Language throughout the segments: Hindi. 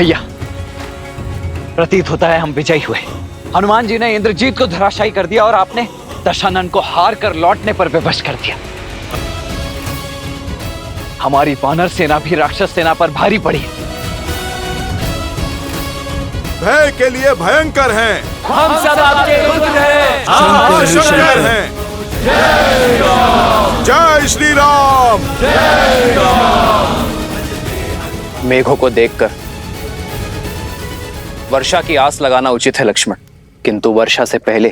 भैया, प्रतीत होता है हम विजयी हुए। हनुमान जी ने इंद्रजीत को धराशायी कर दिया और आपने दशानन को हार कर लौटने पर विवश कर दिया। हमारी वानर सेना भी राक्षस सेना पर भारी पड़ी। भय के लिए भयंकर हैं। हम सब आपके पुत्र हैं। हम शंकर हैं। जय श्री राम। मेघों को देखकर वर्षा की आस लगाना उचित है लक्ष्मण, किंतु वर्षा से पहले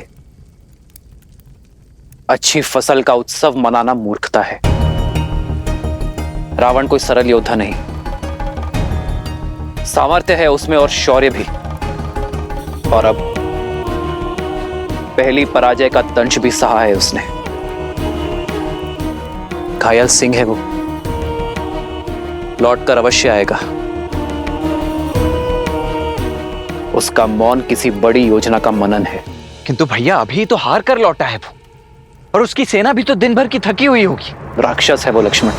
अच्छी फसल का उत्सव मनाना मूर्खता है। रावण कोई सरल योद्धा नहीं, सामर्थ्य है उसमें और शौर्य भी, और अब पहली पराजय का दंश भी सहा है उसने। घायल सिंह है वो, लौटकर अवश्य आएगा। उसका मौन किसी बड़ी योजना का मनन है। किंतु भैया अभी तो हार कर लौटा है वो, और उसकी सेना भी तो दिन भर की थकी हुई होगी। राक्षस है वो लक्ष्मण,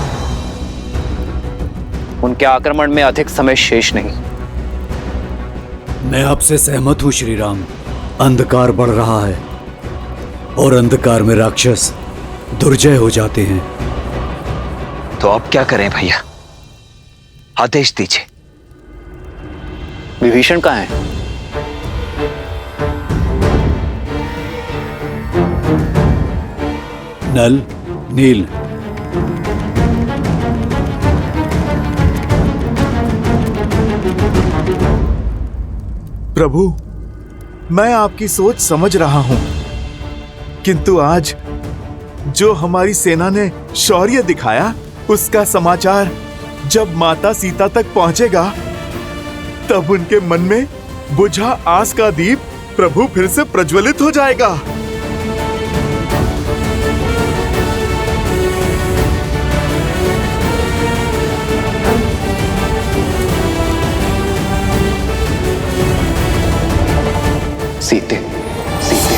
उनके आक्रमण में अधिक समय शेष नहीं। मैं आपसे सहमत हूं श्री राम। अंधकार बढ़ रहा है और अंधकार में राक्षस दुर्जय हो जाते हैं। तो अब क्या करें भैया, आदेश दीजिए। विभीषण कहाँ है? नल, नील, प्रभु, मैं आपकी सोच समझ रहा हूं, किंतु आज जो हमारी सेना ने शौर्य दिखाया, उसका समाचार जब माता सीता तक पहुंचेगा, तब उनके मन में बुझा आस का दीप प्रभु फिर से प्रज्वलित हो जाएगा। सीते, सीते।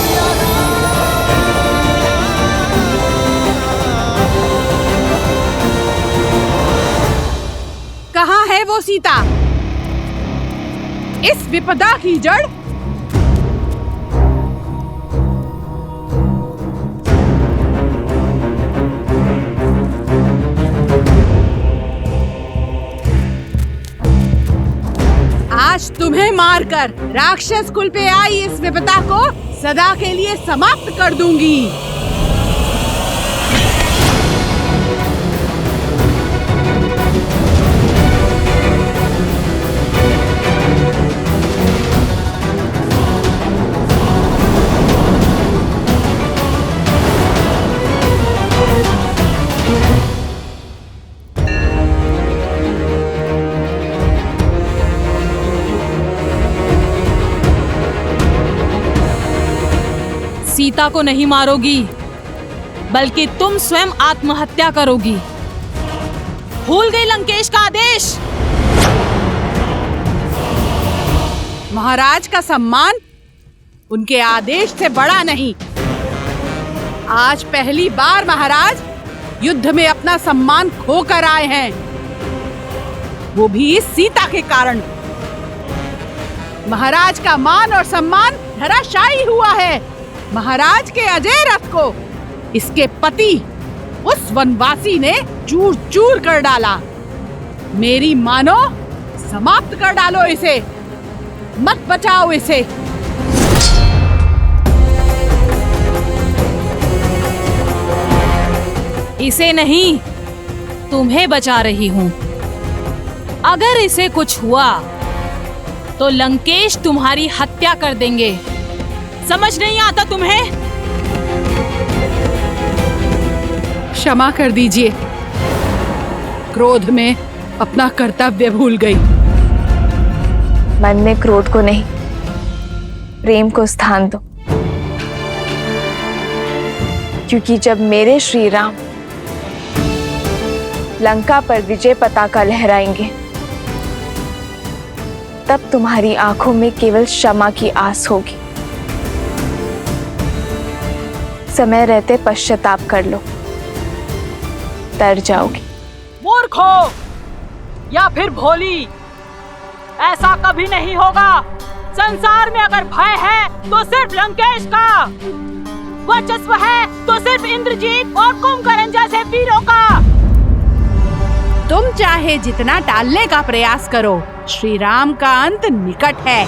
कहाँ है वो सीता? इस विपदा की जड़? आज तुम्हें मारकर राक्षस कुल पे आई इस विपदा को सदा के लिए समाप्त कर दूंगी। सीता को नहीं मारोगी, बल्कि तुम स्वयं आत्महत्या करोगी। भूल गई लंकेश का आदेश? महाराज का सम्मान उनके आदेश से बड़ा नहीं। आज पहली बार महाराज युद्ध में अपना सम्मान खोकर आए हैं, वो भी इस सीता के कारण। महाराज का मान और सम्मान धराशायी हुआ है। महाराज के अजय रथ को इसके पति उस वनवासी ने चूर चूर कर डाला। मेरी मानो, समाप्त कर डालो इसे, मत बचाओ इसे। इसे नहीं, तुम्हें बचा रही हूं। अगर इसे कुछ हुआ तो लंकेश तुम्हारी हत्या कर देंगे। समझ नहीं आता तुम्हें? क्षमा कर दीजिए, क्रोध में अपना कर्तव्य भूल गई। मन में क्रोध को नहीं, प्रेम को स्थान दो, क्योंकि जब मेरे श्री राम लंका पर विजय पताका लहराएंगे, तब तुम्हारी आंखों में केवल क्षमा की आस होगी। समय रहते पश्चाताप कर लो, तर जाओगी। मूर्ख हो या फिर भोली, ऐसा कभी नहीं होगा। संसार में अगर भय है तो सिर्फ लंकेश का, वर्चस्व है तो सिर्फ इंद्रजीत और कुंभकर्ण जैसे वीरों का। तुम चाहे जितना टालने का प्रयास करो, श्री राम का अंत निकट है।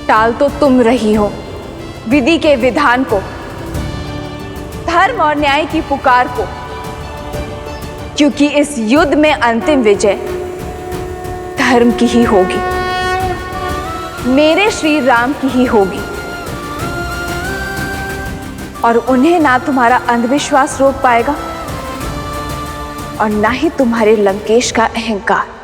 टाल तो तुम रही हो विधि के विधान को, धर्म और न्याय की पुकार को, क्योंकि इस युद्ध में अंतिम विजय धर्म की ही होगी, मेरे श्री राम की ही होगी। और उन्हें ना तुम्हारा अंधविश्वास रोक पाएगा और ना ही तुम्हारे लंकेश का अहंकार।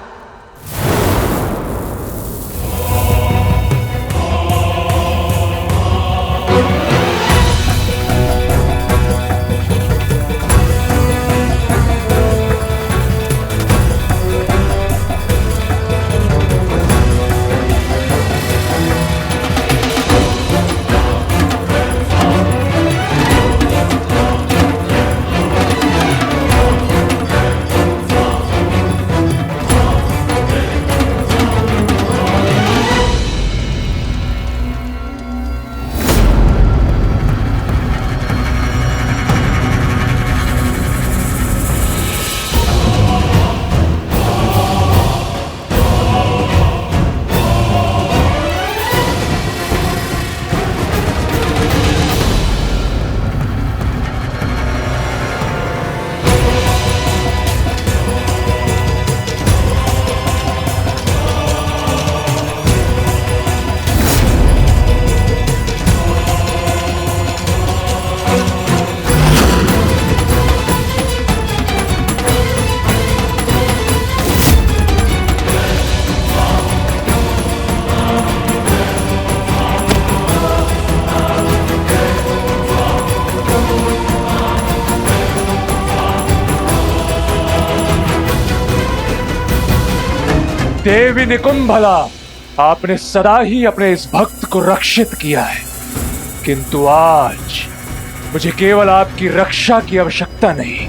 देवी निकुंभला, आपने सदा ही अपने इस भक्त को रक्षित किया है, किंतु आज मुझे केवल आपकी रक्षा की आवश्यकता नहीं,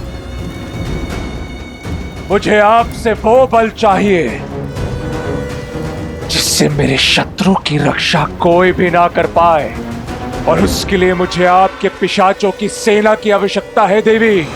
मुझे आपसे वो बल चाहिए जिससे मेरे शत्रु की रक्षा कोई भी ना कर पाए, और उसके लिए मुझे आपके पिशाचों की सेना की आवश्यकता है देवी।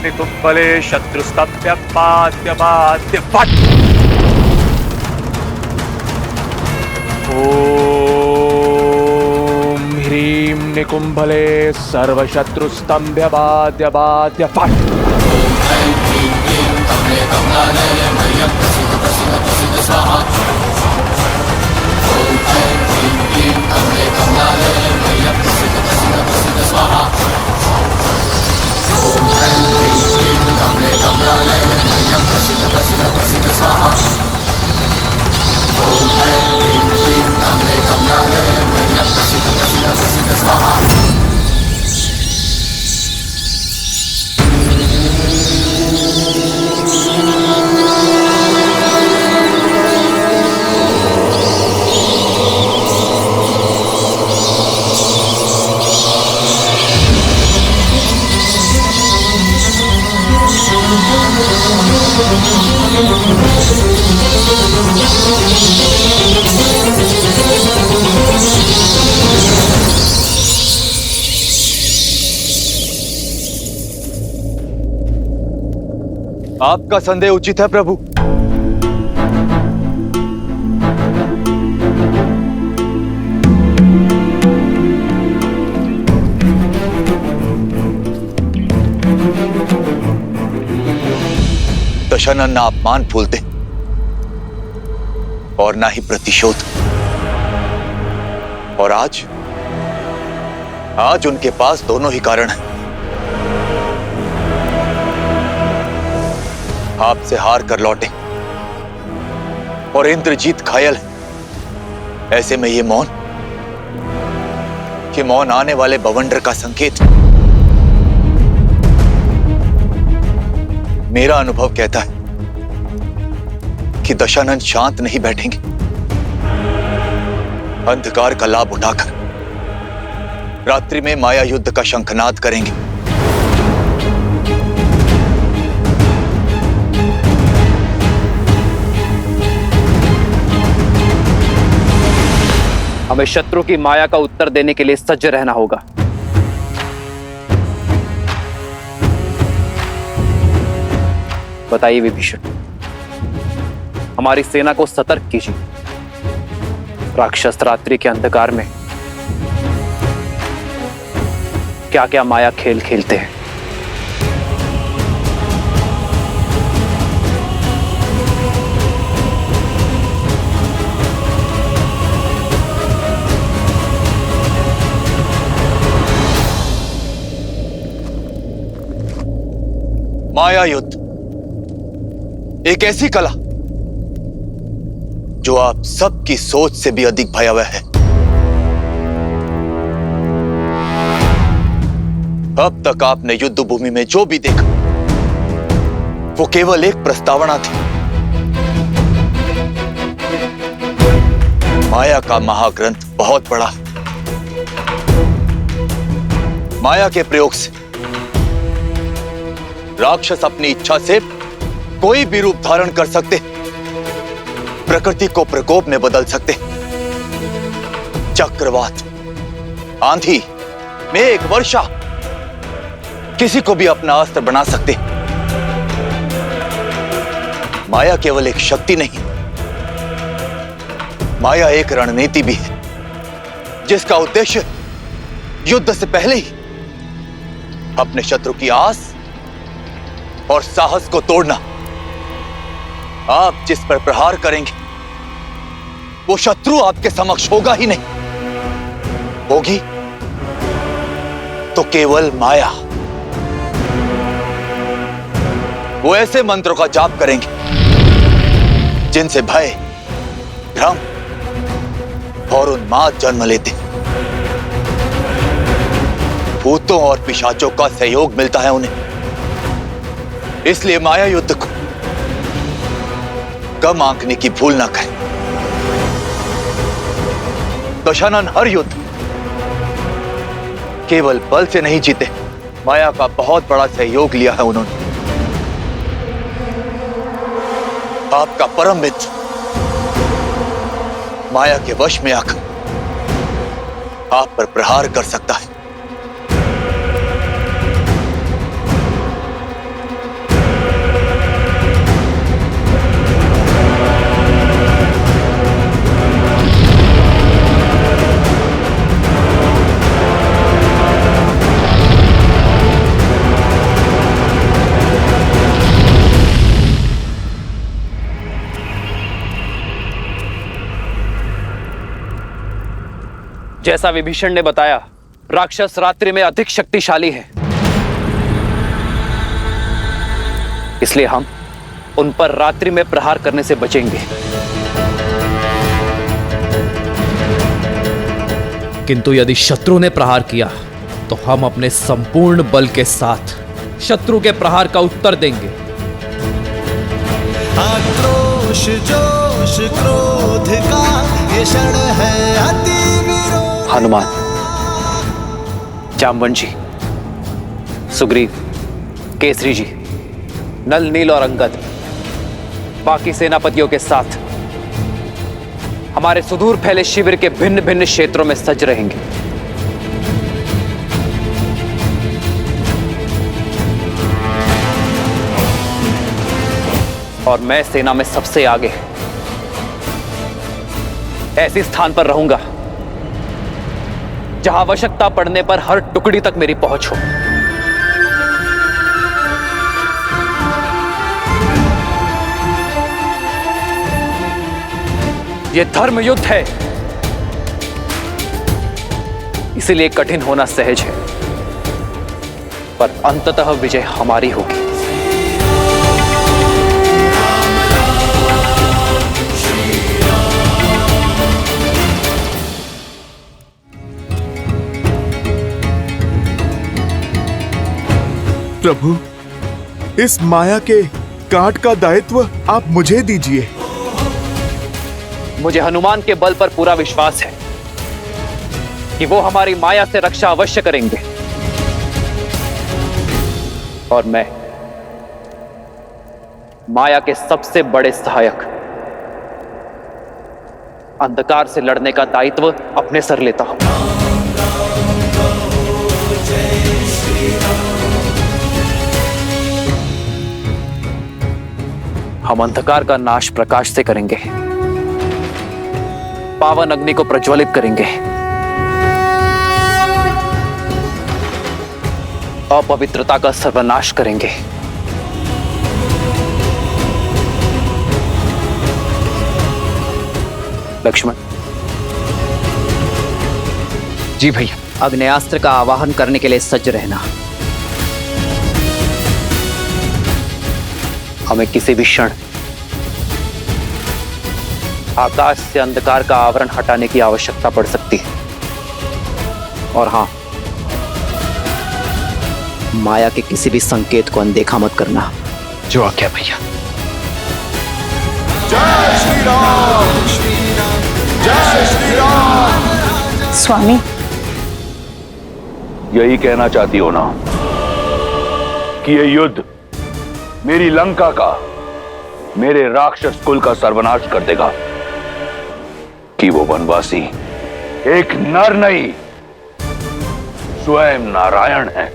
निकुंभले शत्रुस्तभ्य पाद्य बाद्य फट। ओम ह्रीं निकुंभले सर्वशत्रुस्तंभ्य बाद्य बाद्य फट। आपका संदेह उचित है प्रभु। दशानन ना अपमान फूलते और ना ही प्रतिशोध, और आज उनके पास दोनों ही कारण हैं। आपसे हार कर लौटे और इंद्रजीत घायल है। ऐसे में ये मौन आने वाले बवंडर का संकेत। मेरा अनुभव कहता है कि दशानन शांत नहीं बैठेंगे। अंधकार का लाभ उठाकर रात्रि में माया युद्ध का शंखनाद करेंगे। हमें शत्रु की माया का उत्तर देने के लिए सज्ज रहना होगा। बताइए विभीषण, हमारी सेना को सतर्क कीजिए। राक्षस रात्रि के अंधकार में क्या क्या माया खेल खेलते हैं। माया युद्ध एक ऐसी कला जो आप सबकी सोच से भी अधिक भयावह है। अब तक आपने युद्ध भूमि में जो भी देखा वो केवल एक प्रस्तावना थी। माया का महाग्रंथ बहुत बड़ा है। माया के प्रयोग से राक्षस अपनी इच्छा से कोई भी रूप धारण कर सकते, प्रकृति को प्रकोप में बदल सकते। चक्रवात, आंधी, मेघ, वर्षा, किसी को भी अपना अस्त्र बना सकते। माया केवल एक शक्ति नहीं, माया एक रणनीति भी है जिसका उद्देश्य युद्ध से पहले ही अपने शत्रु की आस और साहस को तोड़ना। आप जिस पर प्रहार करेंगे वो शत्रु आपके समक्ष होगा ही नहीं, होगी तो केवल माया। वो ऐसे मंत्रों का जाप करेंगे जिनसे भय, भ्रम और उन्माद जन्म लेते। भूतों और पिशाचों का सहयोग मिलता है उन्हें। इसलिए माया युद्ध को कम आंकने की भूल ना करें। दशानन हर युद्ध केवल बल से नहीं जीते, माया का बहुत बड़ा सहयोग लिया है उन्होंने। आपका परम मित्र माया के वश में आकर आप पर प्रहार कर सकता है। जैसा विभीषण ने बताया, राक्षस रात्रि में अधिक शक्तिशाली है। इसलिए हम उन पर रात्रि में प्रहार करने से बचेंगे। किंतु यदि शत्रु ने प्रहार किया तो हम अपने संपूर्ण बल के साथ शत्रु के प्रहार का उत्तर देंगे। आक्रोश, जोश, क्रोध का ये क्षण है अति विरोध। हनुमान, जामवन जी, सुग्रीव, केसरी जी, नल, नील और अंगद बाकी सेनापतियों के साथ हमारे सुदूर फैले शिविर के भिन्न भिन्न क्षेत्रों में सज रहेंगे। और मैं सेना में सबसे आगे ऐसे स्थान पर रहूंगा जहां आवश्यकता पड़ने पर हर टुकड़ी तक मेरी पहुंच हो। यह धर्म युद्ध है, इसीलिए कठिन होना सहज है, पर अंततः विजय हमारी होगी। प्रभु, इस माया के काट का दायित्व आप मुझे दीजिए। मुझे हनुमान के बल पर पूरा विश्वास है कि वो हमारी माया से रक्षा अवश्य करेंगे, और मैं माया के सबसे बड़े सहायक अंधकार से लड़ने का दायित्व अपने सर लेता हूं। हम अंधकार का नाश प्रकाश से करेंगे, पावन अग्नि को प्रज्वलित करेंगे, अपवित्रता का सर्वनाश करेंगे। लक्ष्मण। जी भैया। अग्नेयास्त्र का आवाहन करने के लिए सज्ज रहना। हमें किसी भी क्षण आकाश से अंधकार का आवरण हटाने की आवश्यकता पड़ सकती है। और हां, माया के किसी भी संकेत को अनदेखा मत करना। जो आज्ञा भैया। जय श्री राम, जय श्री राम। स्वामी, यही कहना चाहती हो ना कि ये युद्ध मेरी लंका का, मेरे राक्षस कुल का सर्वनाश कर देगा, कि वो वनवासी एक नर नहीं स्वयं नारायण है।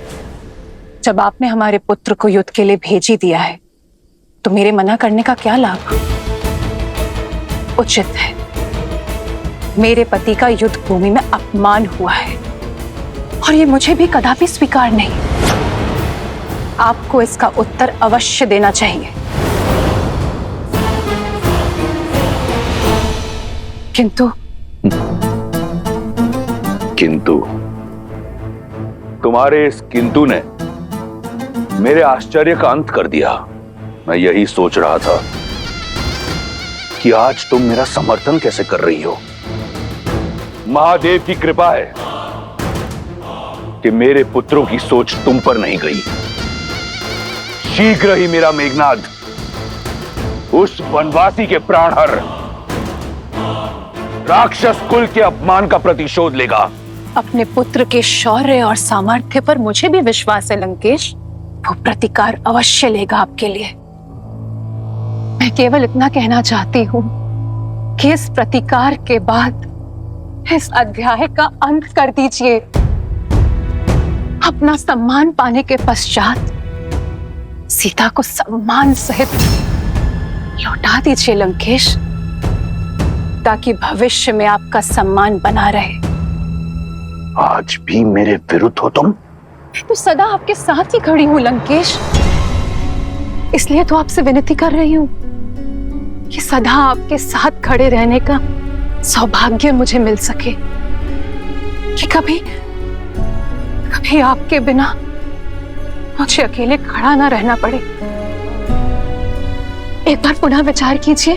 जब आपने हमारे पुत्र को युद्ध के लिए भेज ही दिया है तो मेरे मना करने का क्या लाभ? उचित है, मेरे पति का युद्ध भूमि में अपमान हुआ है और ये मुझे भी कदापि स्वीकार नहीं। आपको इसका उत्तर अवश्य देना चाहिए। किंतु तुम्हारे इस किंतु ने मेरे आश्चर्य का अंत कर दिया। मैं यही सोच रहा था कि आज तुम मेरा समर्थन कैसे कर रही हो। महादेव की कृपा है कि मेरे पुत्रों की सोच तुम पर नहीं गई। शीघ्र ही मेरा मेघनाद उस वनवासी के प्राणहर राक्षस कुल के अपमान का प्रतिशोध लेगा। अपने पुत्र के शौर्य और सामर्थ्य पर मुझे भी विश्वास है लंकेश। वो प्रतिकार अवश्य लेगा आपके लिए। मैं केवल इतना कहना चाहती हूँ कि इस प्रतिकार के बाद इस अध्याय का अंत कर दीजिए। अपना सम्मान पाने के पश्चात सीता को सम्मान सहित लौटा दीजिए लंकेश, ताकि भविष्य में आपका सम्मान बना रहे। आज भी मेरे विरुद्ध हो तुम? तो सदा आपके साथ ही खड़ी हूं लंकेश, इसलिए तो आपसे विनती कर रही हूं कि सदा आपके साथ खड़े रहने का सौभाग्य मुझे मिल सके, कि कभी कभी आपके बिना मुझे अकेले खड़ा ना रहना पड़े। एक बार पुनः विचार कीजिए,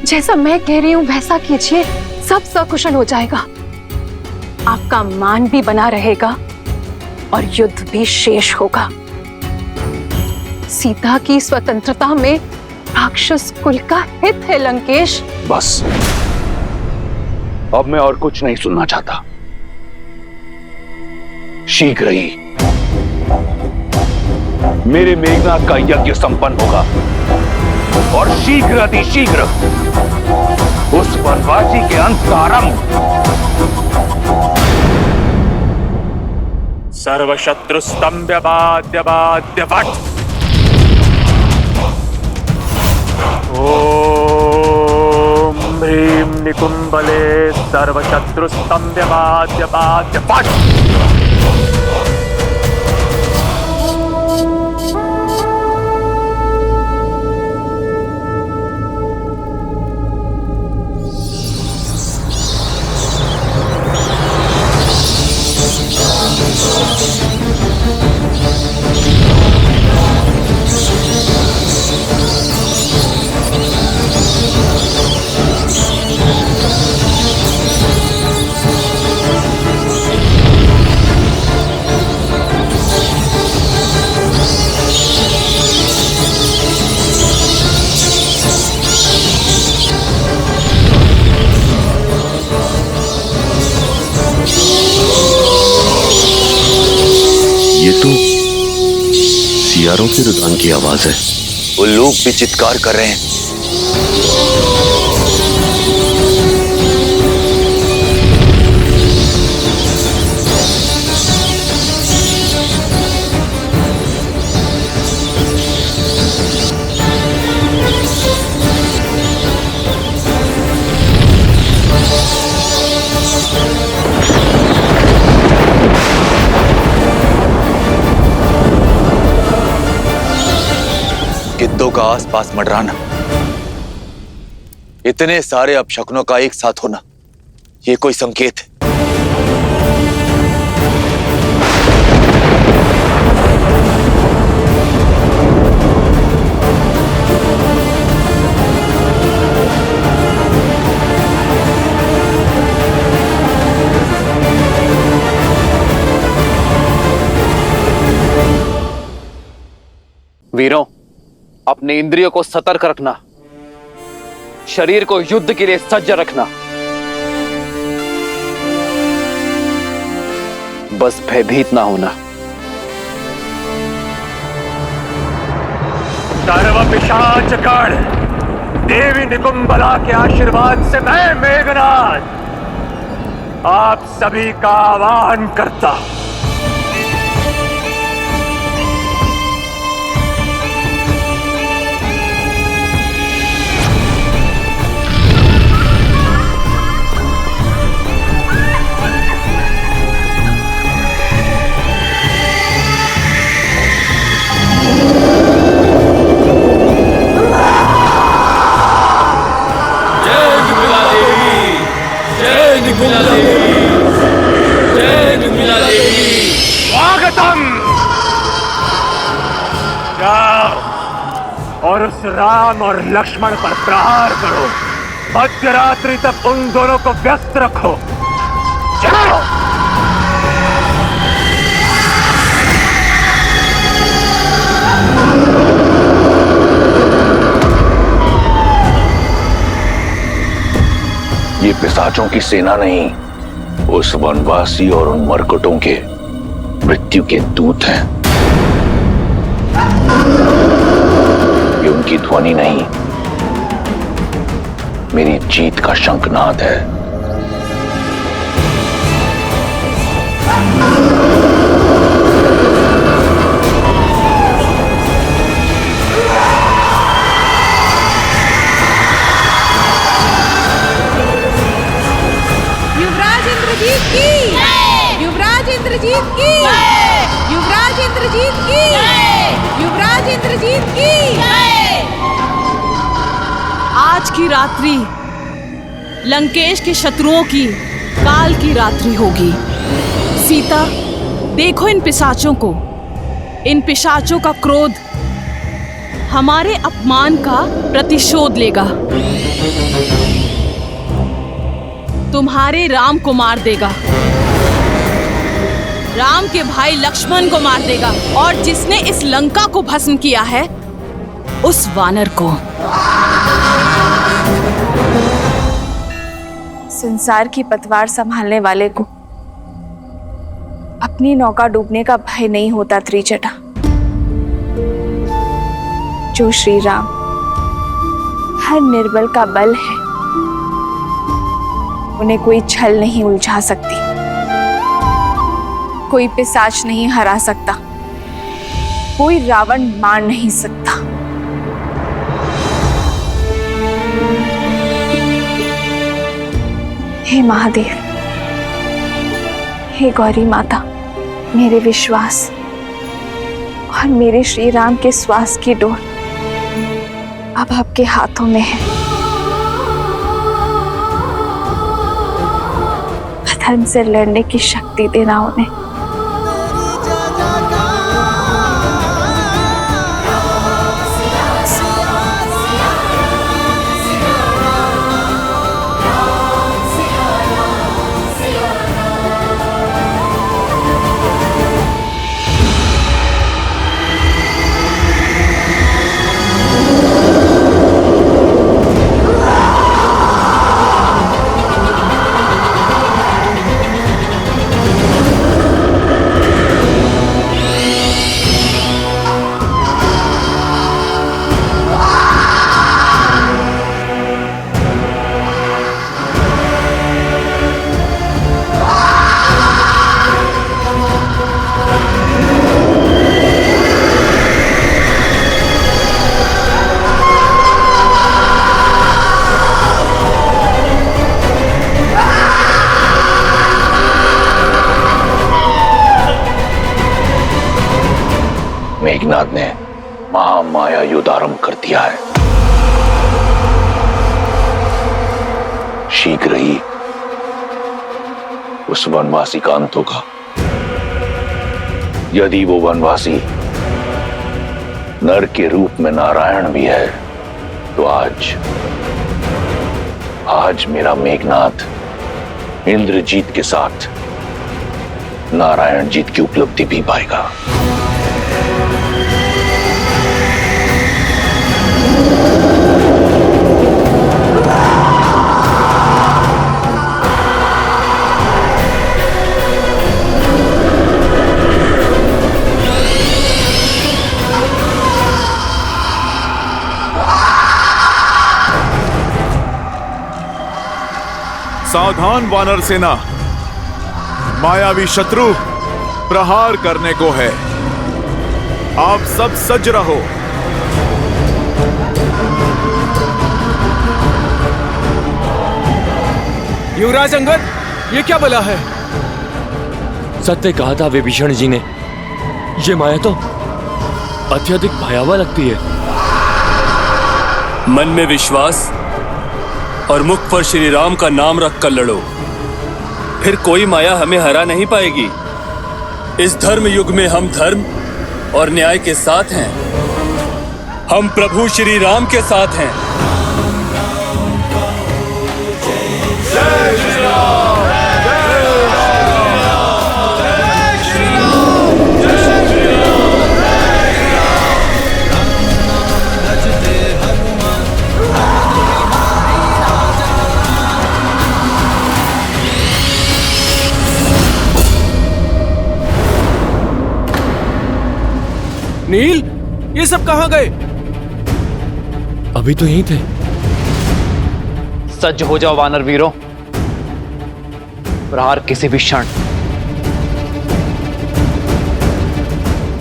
जैसा मैं कह रही हूं वैसा कीजिए, सब सकुशल हो जाएगा। आपका मान भी बना रहेगा और युद्ध भी शेष होगा। सीता की स्वतंत्रता में राक्षस कुल का हित है लंकेश। बस, अब मैं और कुछ नहीं सुनना चाहता। शीघ्र ही मेरे मेघनाद का यज्ञ संपन्न होगा और शीघ्र अतिशीघ्र उस वनवासी के अंत का आरंभ। सर्वशत्रुस्तंभ्य बाध्य बाध्य वट। ओम ह्रीं निकुंभले सर्वशत्रुस्तंभ्य बाध्य बाध्य वट। हथियारों के रुझान की आवाज है। वो लोग भी चित्कार कर रहे हैं। गिद्धों का आसपास मंडराना, इतने सारे अपशकुनों का एक साथ होना, ये कोई संकेत है। वीरों, अपने इंद्रियों को सतर्क रखना, शरीर को युद्ध के लिए सज्ज रखना। बस भयभीत ना होना। सर्व पिशाच गण, देवी निकुंभला के आशीर्वाद से मैं मेघनाद आप सभी का आह्वान करता हूं। स्वागतम। जाओ और उस राम और लक्ष्मण पर प्रहार करो। मध्यरात्रि तक उन दोनों को व्यस्त रखो। जाओ। ये पिशाचों की सेना नहीं, उस वनवासी और उन मरकटों के मृत्यु के दूत हैं। ये उनकी ध्वनि नहीं, मेरी जीत का शंखनाद है। युवराज इंद्रजीत की, युवराज इंद्रजीत की, युवराज इंद्रजीत की, युवराज इंद्रजीत की। आज की रात्रि लंकेश के शत्रुओं की काल की रात्रि होगी। सीता, देखो इन पिशाचों को। इन पिशाचों का क्रोध हमारे अपमान का प्रतिशोध लेगा। तुम्हारे राम को मार देगा, राम के भाई लक्ष्मण को मार देगा, और जिसने इस लंका को भस्म किया है उस वानर को। संसार की पतवार संभालने वाले को अपनी नौका डूबने का भय नहीं होता त्रिजटा। जो श्री राम हर निर्बल का बल है, उन्हें कोई छल नहीं उलझा सकती, कोई पिशाच नहीं हरा सकता, कोई रावण मार नहीं सकता। हे महादेव, हे गौरी माता, मेरे विश्वास और मेरे श्री राम के श्वास की डोर अब आपके हाथों में है। धर्म से लड़ने की शक्ति देना उन्हें। मेघनाद ने महामाया युद्ध आरंभ कर दिया है। शीघ्र ही उस वनवासी का अंत होगा। यदि वो वनवासी नर के रूप में नारायण भी है तो आज मेरा मेघनाद इंद्रजीत के साथ नारायण जीत की उपलब्धि भी पाएगा। सावधान वानर सेना, मायावी शत्रु प्रहार करने को है। आप सब सज्ज रहो। युवराज अंगद, ये क्या बला है? सत्य कहा था विभीषण जी ने, ये माया तो अत्यधिक भयावह लगती है। मन में विश्वास और मुख पर श्री राम का नाम रखकर लड़ो, फिर कोई माया हमें हरा नहीं पाएगी। इस धर्म युग में हम धर्म और न्याय के साथ हैं। हम प्रभु श्री राम के साथ हैं। नील, ये सब कहां गए? अभी तो यहीं थे। सज्ज हो जाओ वानर वीरों, प्रहार किसी भी क्षण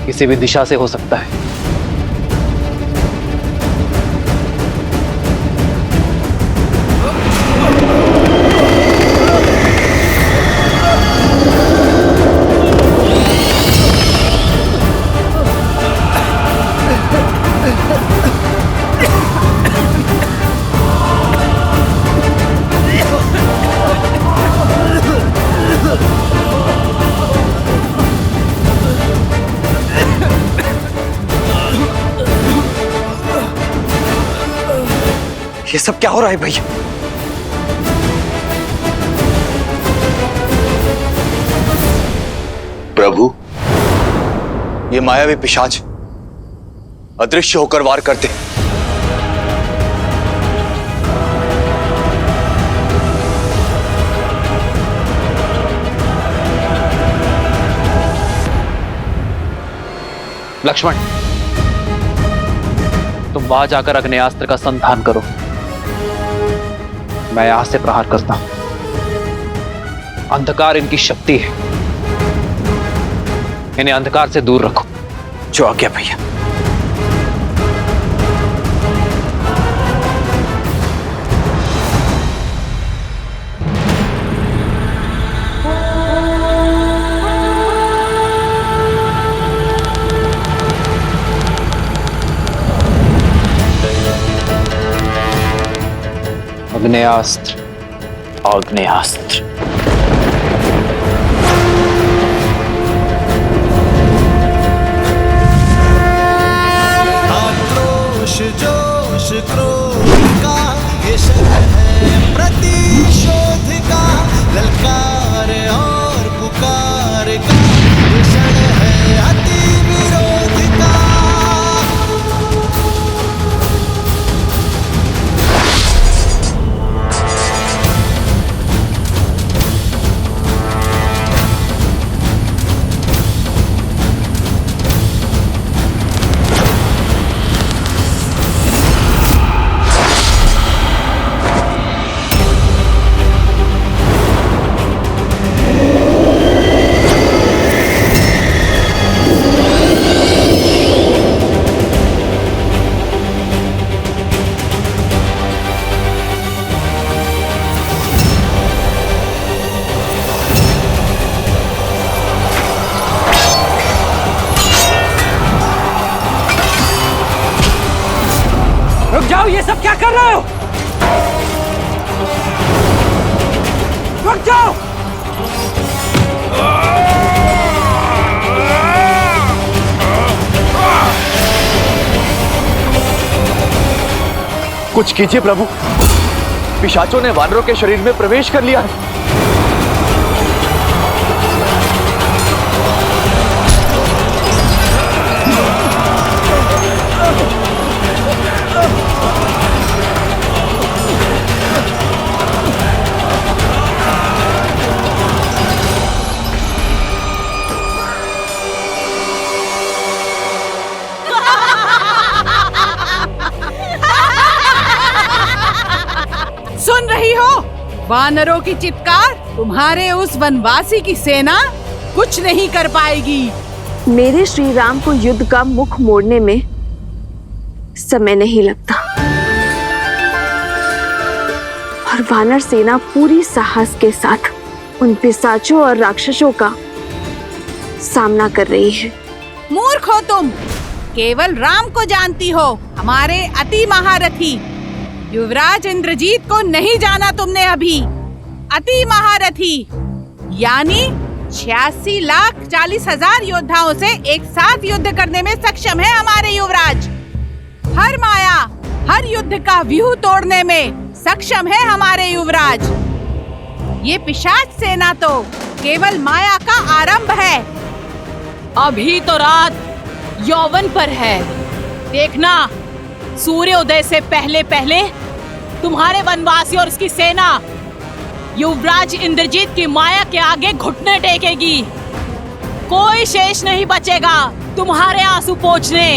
किसी भी दिशा से हो सकता है। ये सब क्या हो रहा है भैया? प्रभु, ये मायावी पिशाच अदृश्य होकर वार करते। लक्ष्मण, तुम वहां जाकर अग्नेयास्त्र का संधान करो। मैं यहां से प्रहार करता हूं। अंधकार इनकी शक्ति है, इन्हें अंधकार से दूर रखो। जो आज्ञा भैया। अग्नेयास्त्र, आग्नेयास्त्र। आक्रोश जोश क्रोध का ये शब्द है प्रतिशोध का, ललकार और पुकार का ये क्षण है अति विरोध का। सब क्या कर रहे हो? रुक जाओ! कुछ कीजिए प्रभु, पिशाचों ने वानरों के शरीर में प्रवेश कर लिया है। सुन रही हो वानरों की चित्कार? तुम्हारे उस वनवासी की सेना कुछ नहीं कर पाएगी। मेरे श्री राम को युद्ध का मुख मोड़ने में समय नहीं लगता और वानर सेना पूरी साहस के साथ उन पिशाचों और राक्षसों का सामना कर रही है। मूर्ख हो तुम, केवल राम को जानती हो, हमारे अति महारथी युवराज इंद्रजीत को नहीं जाना तुमने अभी। अति महारथी यानी 86,40,000 योद्धाओं से एक साथ युद्ध करने में सक्षम है हमारे युवराज। हर माया, हर युद्ध का व्यूह तोड़ने में सक्षम है हमारे युवराज। ये पिशाच सेना तो केवल माया का आरंभ है। अभी तो रात यौवन पर है, देखना सूर्योदय से पहले पहले तुम्हारे वनवासी और उसकी सेना युवराज इंद्रजीत की माया के आगे घुटने टेकेगी। कोई शेष नहीं बचेगा तुम्हारे आंसू पोंछने।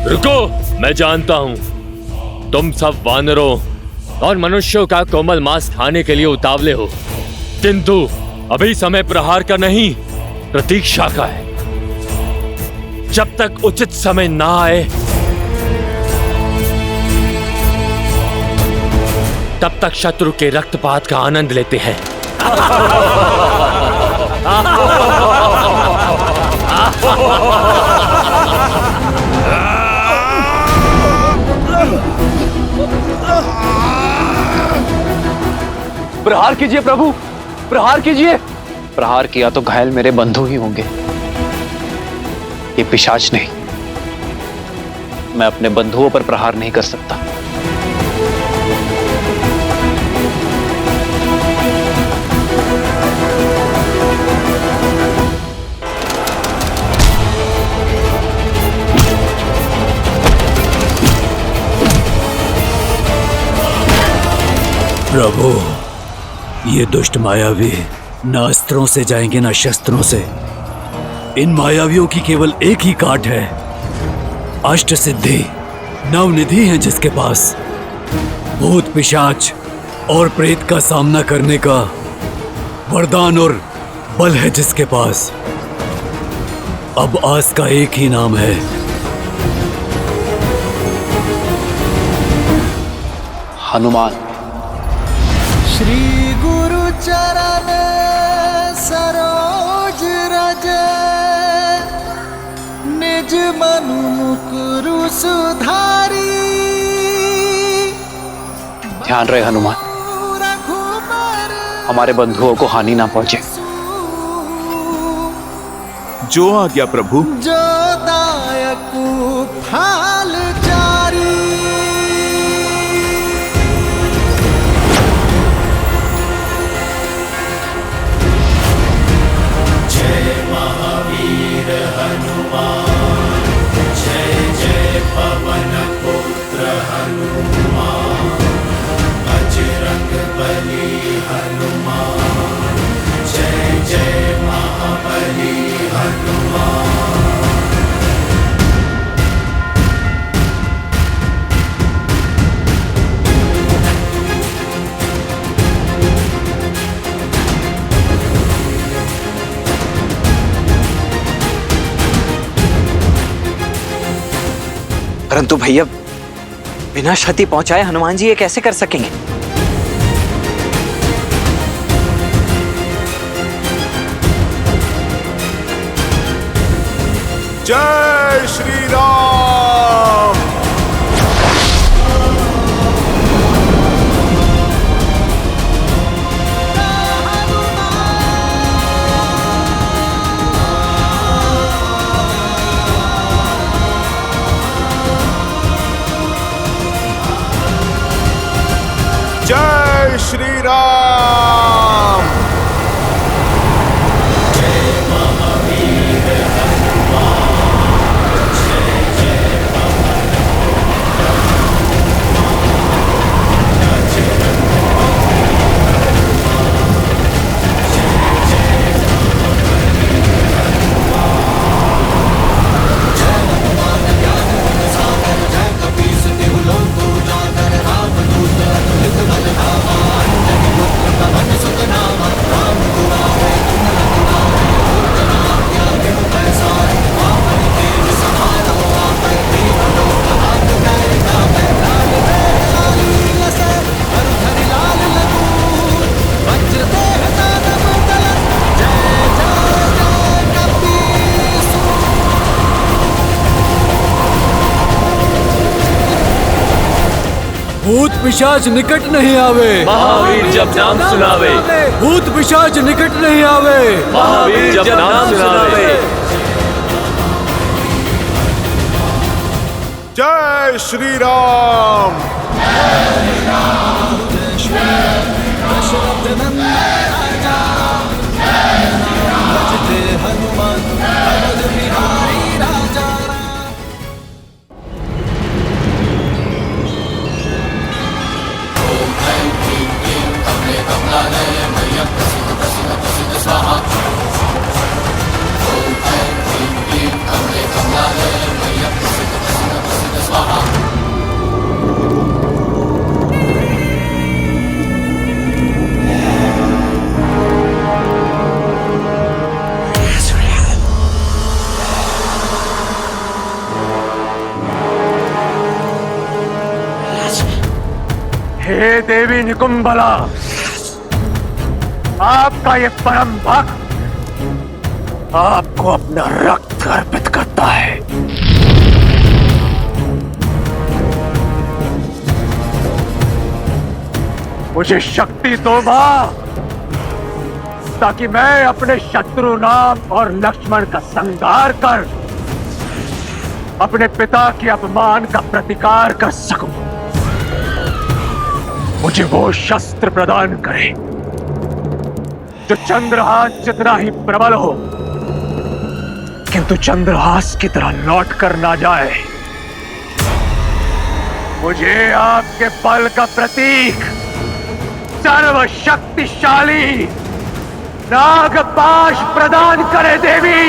रुको, मैं जानता हूं तुम सब वानरों और मनुष्यों का कोमल मांस खाने के लिए उतावले हो, किंतु अभी समय प्रहार का नहीं, प्रतीक्षा का है। जब तक उचित समय ना आए तब तक शत्रु के रक्तपात का आनंद लेते हैं। प्रहार कीजिए प्रभु, प्रहार कीजिए। प्रहार किया तो घायल मेरे बंधु ही होंगे, ये पिशाच नहीं। मैं अपने बंधुओं पर प्रहार नहीं कर सकता। प्रभु, ये दुष्ट मायावी न अस्त्रों से जाएंगे न शस्त्रों से। इन मायावियों की केवल एक ही काट है, अष्ट सिद्धि नवनिधि है जिसके पास। भूत पिशाच और प्रेत का सामना करने का वरदान और बल है जिसके पास। अब आस का एक ही नाम है, हनुमान। श्री गुरु चरण सरोज रज, निज मनु मुकुरु सुधारी। ध्यान रहे हनुमान, हमारे बंधुओं को हानि ना पहुंचे। जो आज्ञा प्रभु। जो दायक फाल जारी। महावीर हनुमान, जय जय पवन पुत्र हनुमान, बजरंग बली हनुमान, जय जय महाबली हनुमान। परंतु भैया बिना क्षति पहुंचाए हनुमान जी ये कैसे कर सकेंगे? जय श्री राम। जय श्री राम। भूत पिशाच निकट नहीं आवे, महावीर जब नाम सुनावे। भूत पिशाच निकट नहीं आवे, महावीर जब नाम सुनावे। जय श्री राम। हे देवी निकुंभला, आपका ये परम भक्त आपको अपना रक्त अर्पित करता है। मुझे शक्ति दो मां, ताकि मैं अपने शत्रु राम और लक्ष्मण का संहार कर अपने पिता के अपमान का प्रतिकार कर सकूं। मुझे वो शस्त्र प्रदान करे जो चंद्रहास जितना ही प्रबल हो, किंतु चंद्रहास की तरह लौट कर ना जाए। मुझे आपके बल का प्रतीक सर्वशक्तिशाली नागपाश प्रदान करे देवी।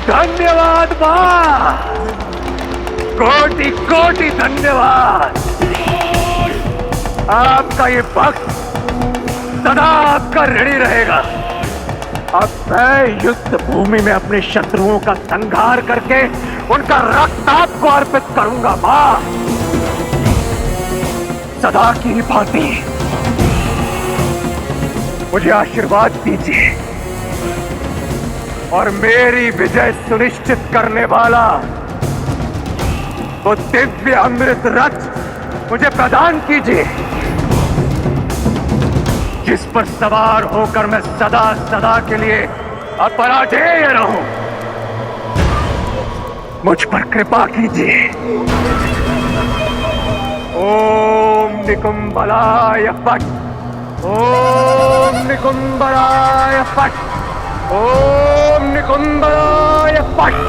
धन्यवाद मां, कोटि कोटि धन्यवाद। आपका ये भक्त सदा आपका ऋणी रहेगा। अब मैं युद्ध भूमि में अपने शत्रुओं का संहार करके उनका रक्त आपको अर्पित करूंगा मां। सदा की भांति मुझे आशीर्वाद दीजिए और मेरी विजय सुनिश्चित करने वाला वो दिव्य अमृत रथ मुझे प्रदान कीजिए। जिस पर सवार होकर मैं सदा सदा के लिए अपराजेय रहूं, मुझ पर कृपा कीजिए। ओम निकुंभलाय फट, ओम निकुंभलाय फट, ओम निकुंभलाय फट।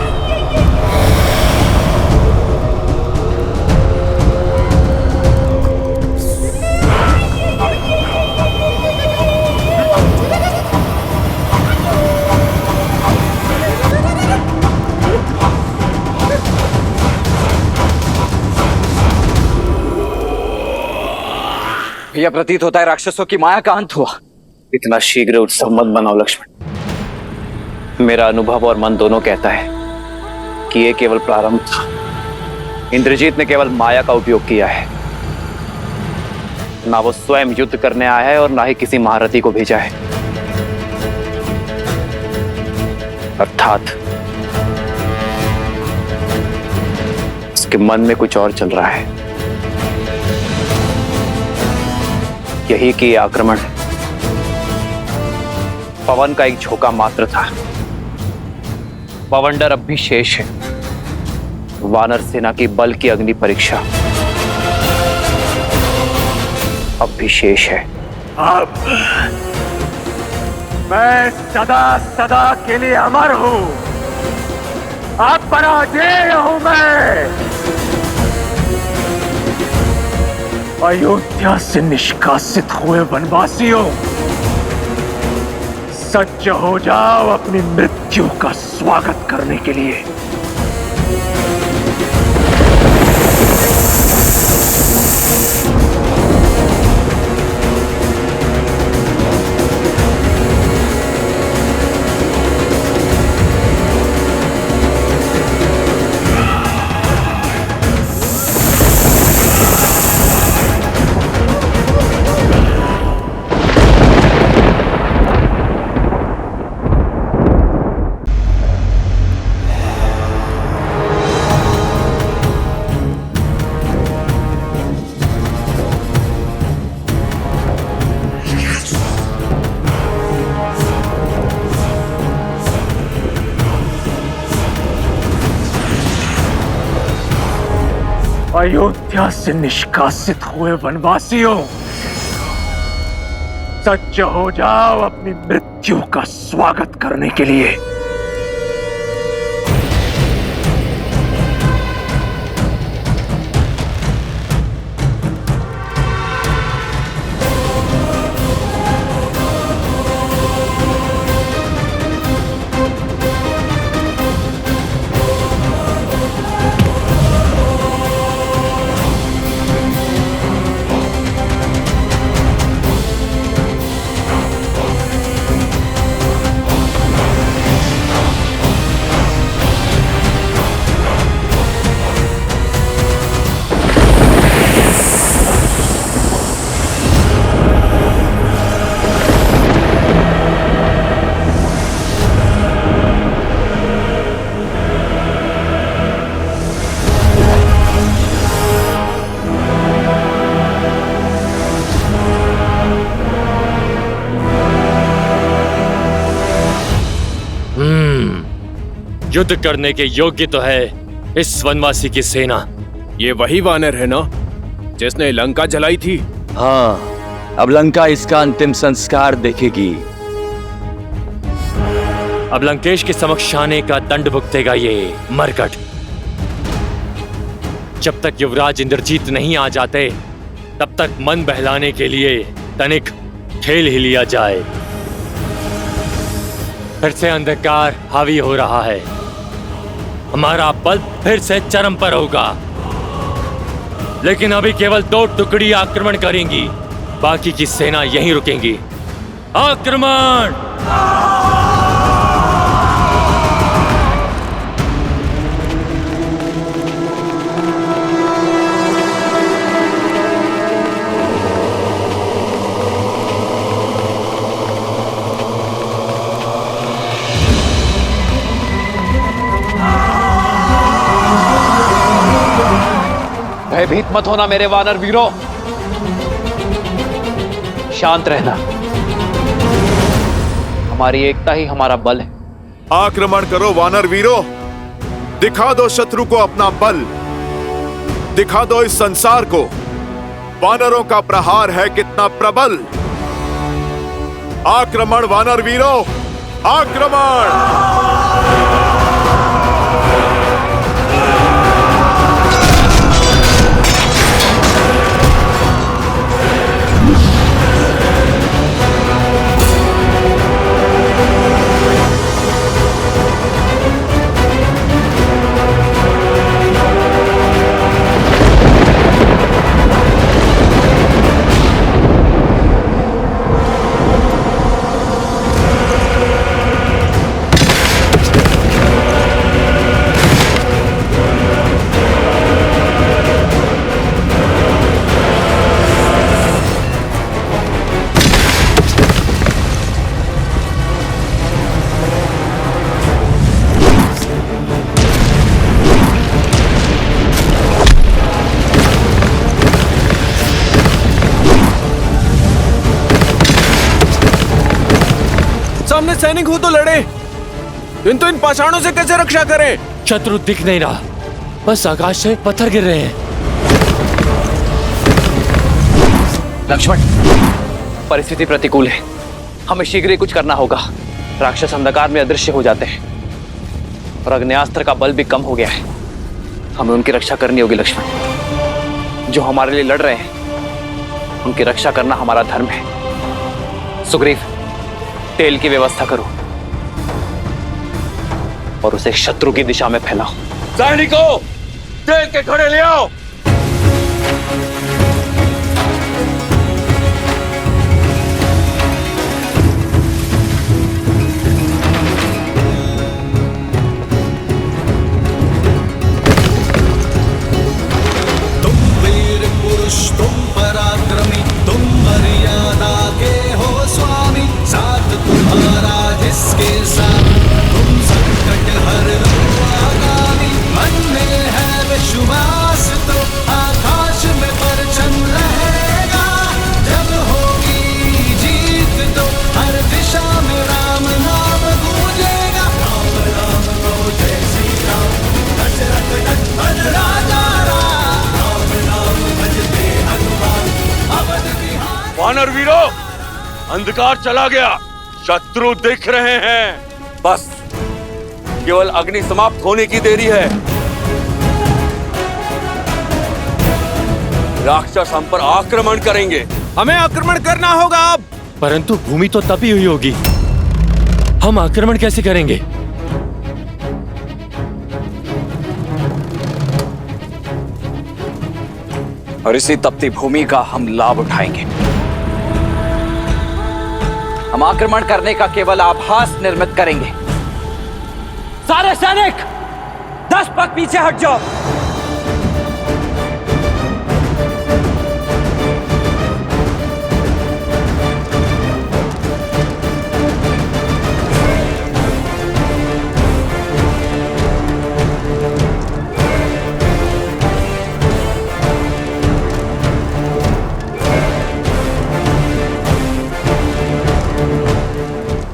भैया, प्रतीत होता है राक्षसों की माया का अंत हुआ। इतना शीघ्र उत्सव मत बनाओ लक्ष्मण। मेरा अनुभव और मन दोनों कहता है कि यह केवल प्रारंभ था। इंद्रजीत ने केवल माया का उपयोग किया है। ना वो स्वयं युद्ध करने आया है और ना ही किसी महारथी को भेजा है। अर्थात उसके मन में कुछ और चल रहा है। यही कि आक्रमण पवन का एक झोंका मात्र था। पवंडर अब भी शेष है। वानर सेना की बल की अग्नि परीक्षा अब भी शेष है। अब मैं सदा सदा के लिए अमर हूं। अब पराजय हूं मैं। अयोध्या से निष्कासित हुए वनवासियों, सज्ज हो जाओ अपनी मृत्यु का स्वागत करने के लिए। अयोध्या से निष्कासित हुए वनवासियों, सज्ज हो जाओ अपनी मृत्यु का स्वागत करने के लिए। युद्ध करने के योग्य तो है इस वनवासी की सेना। ये वही वानर है ना जिसने लंका जलाई थी? हाँ, अब लंका इसका अंतिम संस्कार देखेगी। अब लंकेश के समक्ष आने का दंड भुगतेगा ये मरकट। जब तक युवराज इंद्रजीत नहीं आ जाते तब तक मन बहलाने के लिए तनिक खेल ही लिया जाए। फिर से अंधकार हावी हो रहा है। हमारा बल फिर से चरम पर होगा। लेकिन अभी केवल 2 टुकड़ी आक्रमण करेंगी, बाकी की सेना यहीं रुकेंगी। आक्रमण! भयभीत मत होना मेरे वानर वीरों, शांत रहना। हमारी एकता ही हमारा बल है। आक्रमण करो वानर वीरों, दिखा दो शत्रु को अपना बल, दिखा दो इस संसार को वानरों का प्रहार है कितना प्रबल। आक्रमण वानर वीरों, आक्रमण! सामने सैनिक हो तो लड़े, इन पाषाणों से कैसे रक्षा करें? शत्रु दिख नहीं रहा, बस आकाश से पत्थर गिर रहे हैं। लक्ष्मण, परिस्थिति प्रतिकूल है, हमें शीघ्र ही कुछ करना होगा। राक्षस अंधकार में अदृश्य हो जाते हैं और अग्न्यास्त्र का बल भी कम हो गया है। हमें उनकी रक्षा करनी होगी लक्ष्मण। जो हमारे लिए लड़ रहे हैं उनकी रक्षा करना हमारा धर्म है। सुग्रीव, तेल की व्यवस्था करो और उसे शत्रु की दिशा में फैलाओ। सैनिकों, तेल के घड़े ले आओ। तुम वीर पुरुष, तुम पराक्रमी, तुम मर्यादा के हो स्वामी। साथ तुम्हारा जिसके साथ, तुम संकट हर आगामी। मन में है विश्वास तो आकाश में परचम रहेगा। जब होगी जीत तो हर दिशा में राम नाम गूंजेगा। राम राम को जय श्री राम, दशरथ नंदन राजा राम। राम नाम भजते हनुमान, अवध बिहार। वानर वीरों, अंधकार चला गया, शत्रु दिख रहे हैं। बस केवल अग्नि समाप्त होने की देरी है। राक्षस हम पर आक्रमण करेंगे। हमें आक्रमण करना होगा अब। परंतु भूमि तो तपी हुई होगी, हम आक्रमण कैसे करेंगे? और इसी तपती भूमि का हम लाभ उठाएंगे। हम आक्रमण करने का केवल आभास निर्मित करेंगे। सारे सैनिक 10 पग पीछे हट जाओ।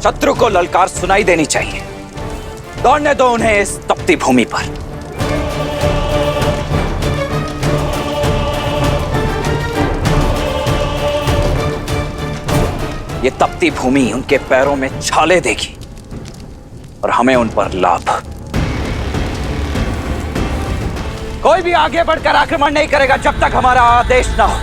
शत्रु को ललकार सुनाई देनी चाहिए। दौड़ने दो उन्हें इस तपती भूमि पर। ये तपती भूमि उनके पैरों में छाले देगी और हमें उन पर लाभ। कोई भी आगे बढ़कर आक्रमण नहीं करेगा जब तक हमारा आदेश ना हो।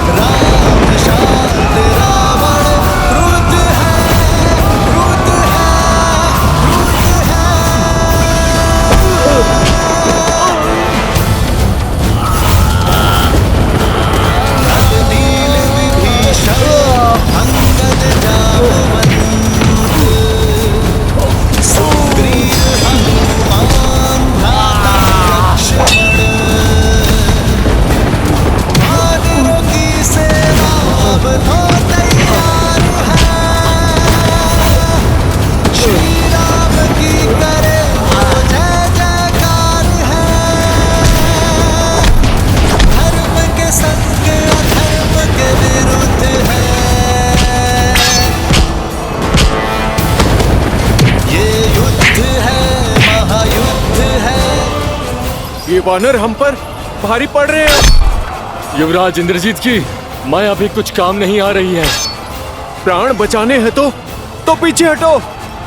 राम वानर हम पर भारी पड़ रहे हैं। युवराज इंद्रजीत की माया भी कुछ काम नहीं आ रही है। प्राण बचाने हैं तो पीछे हटो,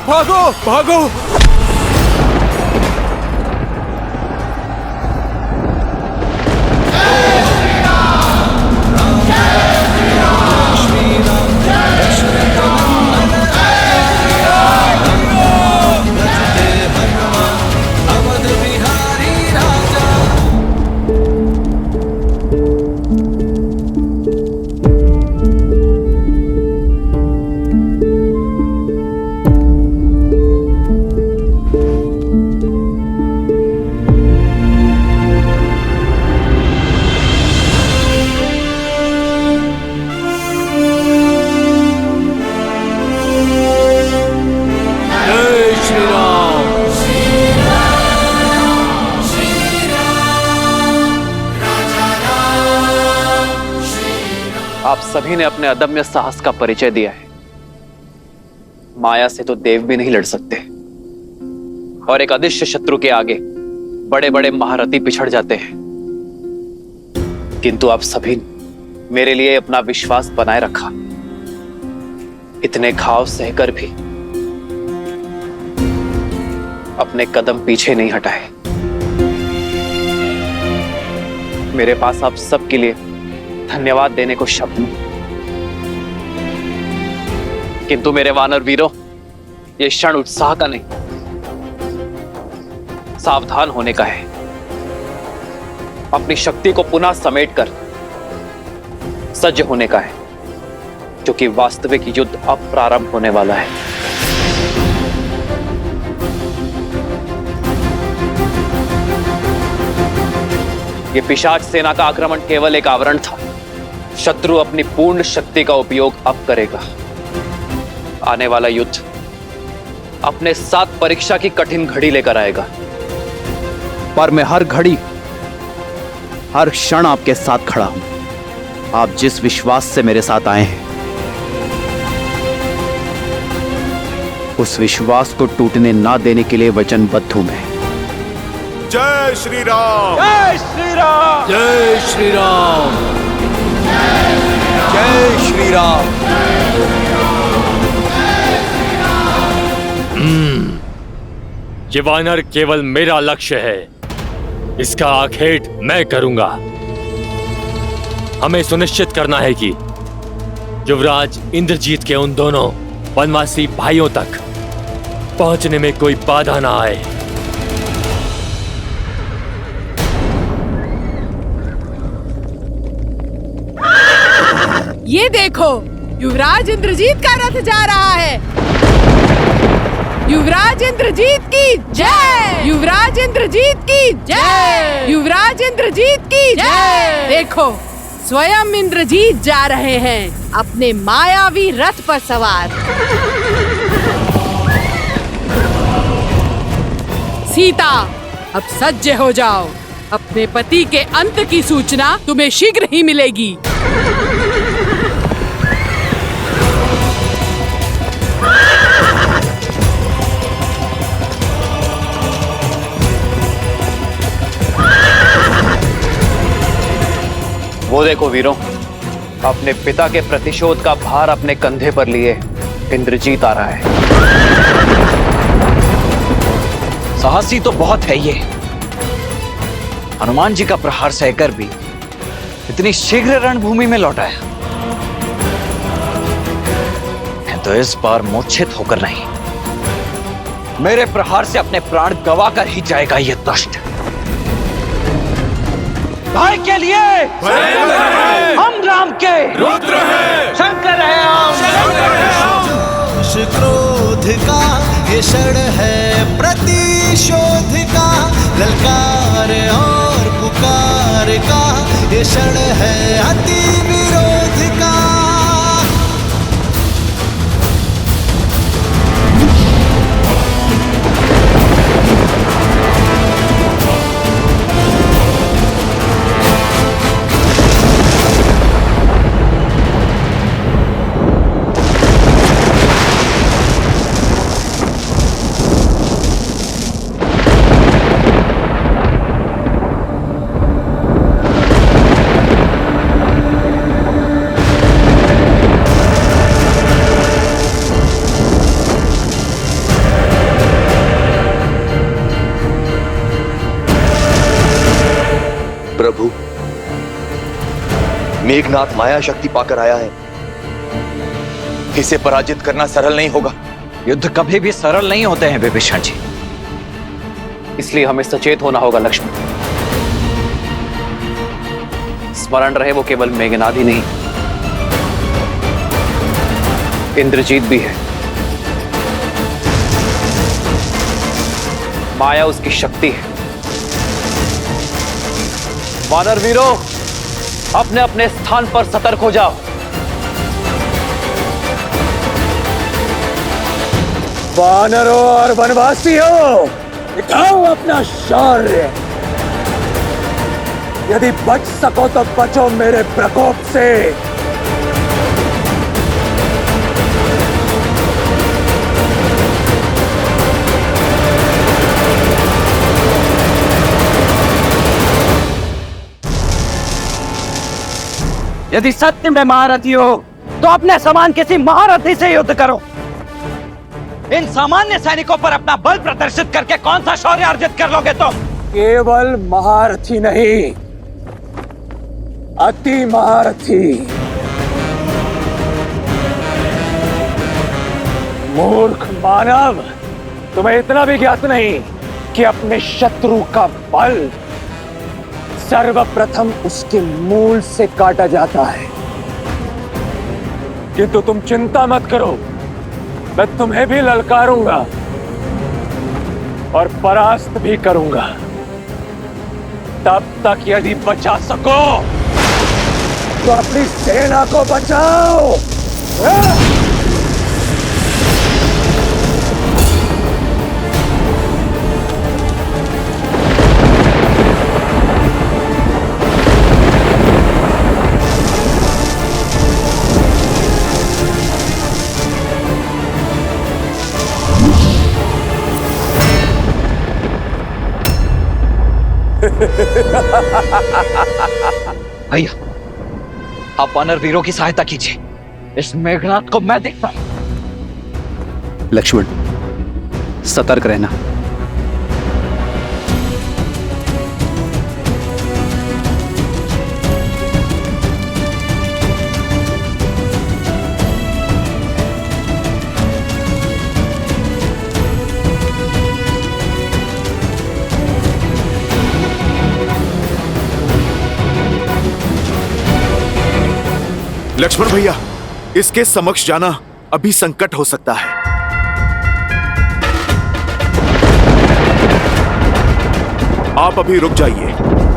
भागो भागो। आप सभी ने अपने अदम्य साहस का परिचय दिया है। माया से तो देव भी नहीं लड़ सकते, और एक अदृश्य शत्रु के आगे बड़े बड़े महारथी पिछड़ जाते हैं। किंतु आप सभी ने मेरे लिए अपना विश्वास बनाए रखा। इतने घाव सहकर भी अपने कदम पीछे नहीं हटाए। मेरे पास आप सबके लिए धन्यवाद देने को शब्द नहीं, किंतु मेरे वानर वीरों, ये क्षण उत्साह का नहीं, सावधान होने का है। अपनी शक्ति को पुनः समेटकर सज्ज होने का है, क्योंकि वास्तविक युद्ध अब प्रारंभ होने वाला है। ये पिशाच सेना का आक्रमण केवल एक आवरण था। शत्रु अपनी पूर्ण शक्ति का उपयोग अब करेगा। आने वाला युद्ध अपने साथ परीक्षा की कठिन घड़ी लेकर आएगा, पर मैं हर घड़ी, हर क्षण आपके साथ खड़ा हूं। आप जिस विश्वास से मेरे साथ आए हैं, उस विश्वास को टूटने ना देने के लिए वचनबद्ध हूं मैं। जय श्री राम। जय श्री राम। जय श्री राम। जय श्री राम। ये वानर केवल मेरा लक्ष्य है, इसका आखेट मैं करूंगा। हमें सुनिश्चित करना है कि युवराज इंद्रजीत के उन दोनों वनवासी भाइयों तक पहुंचने में कोई बाधा ना आए। ये देखो, युवराज इंद्रजीत का रथ जा रहा है। युवराज इंद्रजीत की जय। युवराज इंद्रजीत की जय। युवराज इंद्रजीत की जय। देखो, स्वयं इंद्रजीत जा रहे हैं अपने मायावी रथ पर सवार। सीता, अब सज्ज हो जाओ। अपने पति के अंत की सूचना तुम्हें शीघ्र ही मिलेगी। वो देखो वीरों, अपने पिता के प्रतिशोध का भार अपने कंधे पर लिए इंद्रजीत आ रहा है। साहसी तो बहुत है ये। हनुमान जी का प्रहार सहकर भी इतनी शीघ्र रणभूमि में लौट आया। मैं तो इस बार मूर्छित होकर नहीं, मेरे प्रहार से अपने प्राण गवा कर ही जाएगा ये दुष्ट। भाई के लिए हम राम के रुद्र हैं, शंकर है हम। जोश क्रोध का ये क्षण है प्रतिशोध का, ललकार और पुकार का ये क्षण है अति विरोध का। मेघनाथ माया शक्ति पाकर आया है। इसे पराजित करना सरल नहीं होगा। युद्ध कभी भी सरल नहीं होते हैं विभीषण जी। इसलिए हमें सचेत होना होगा लक्ष्मण। स्मरण रहे वो केवल मेघनाद ही नहीं, इंद्रजीत भी है। माया उसकी शक्ति है। वानर वीरों, अपने अपने स्थान पर सतर्क हो जाओ। वानरों और वनवासियों, दिखाओ अपना शौर्य। यदि बच सको तो बचो मेरे प्रकोप से। यदि सत्य में महारथी हो तो अपने समान किसी महारथी से युद्ध करो। इन सामान्य सैनिकों पर अपना बल प्रदर्शित करके कौन सा शौर्य अर्जित कर लोगे तुम? केवल महारथी नहीं, अति महारथी। मूर्ख मानव, तुम्हें इतना भी ज्ञात नहीं कि अपने शत्रु का बल सर्वप्रथम उसके मूल से काटा जाता है। किंतु तुम चिंता मत करो, मैं तुम्हें भी ललकारूंगा और परास्त भी करूंगा। तब तक यदि बचा सको तो अपनी सेना को बचाओ। भैया, आप वानर वीरों की सहायता कीजिए। इस मेघनाथ को मैं देखता हूं। लक्ष्मण, सतर्क रहना। लक्ष्मण भैया, इसके समक्ष जाना अभी संकट हो सकता है। आप अभी रुक जाइए,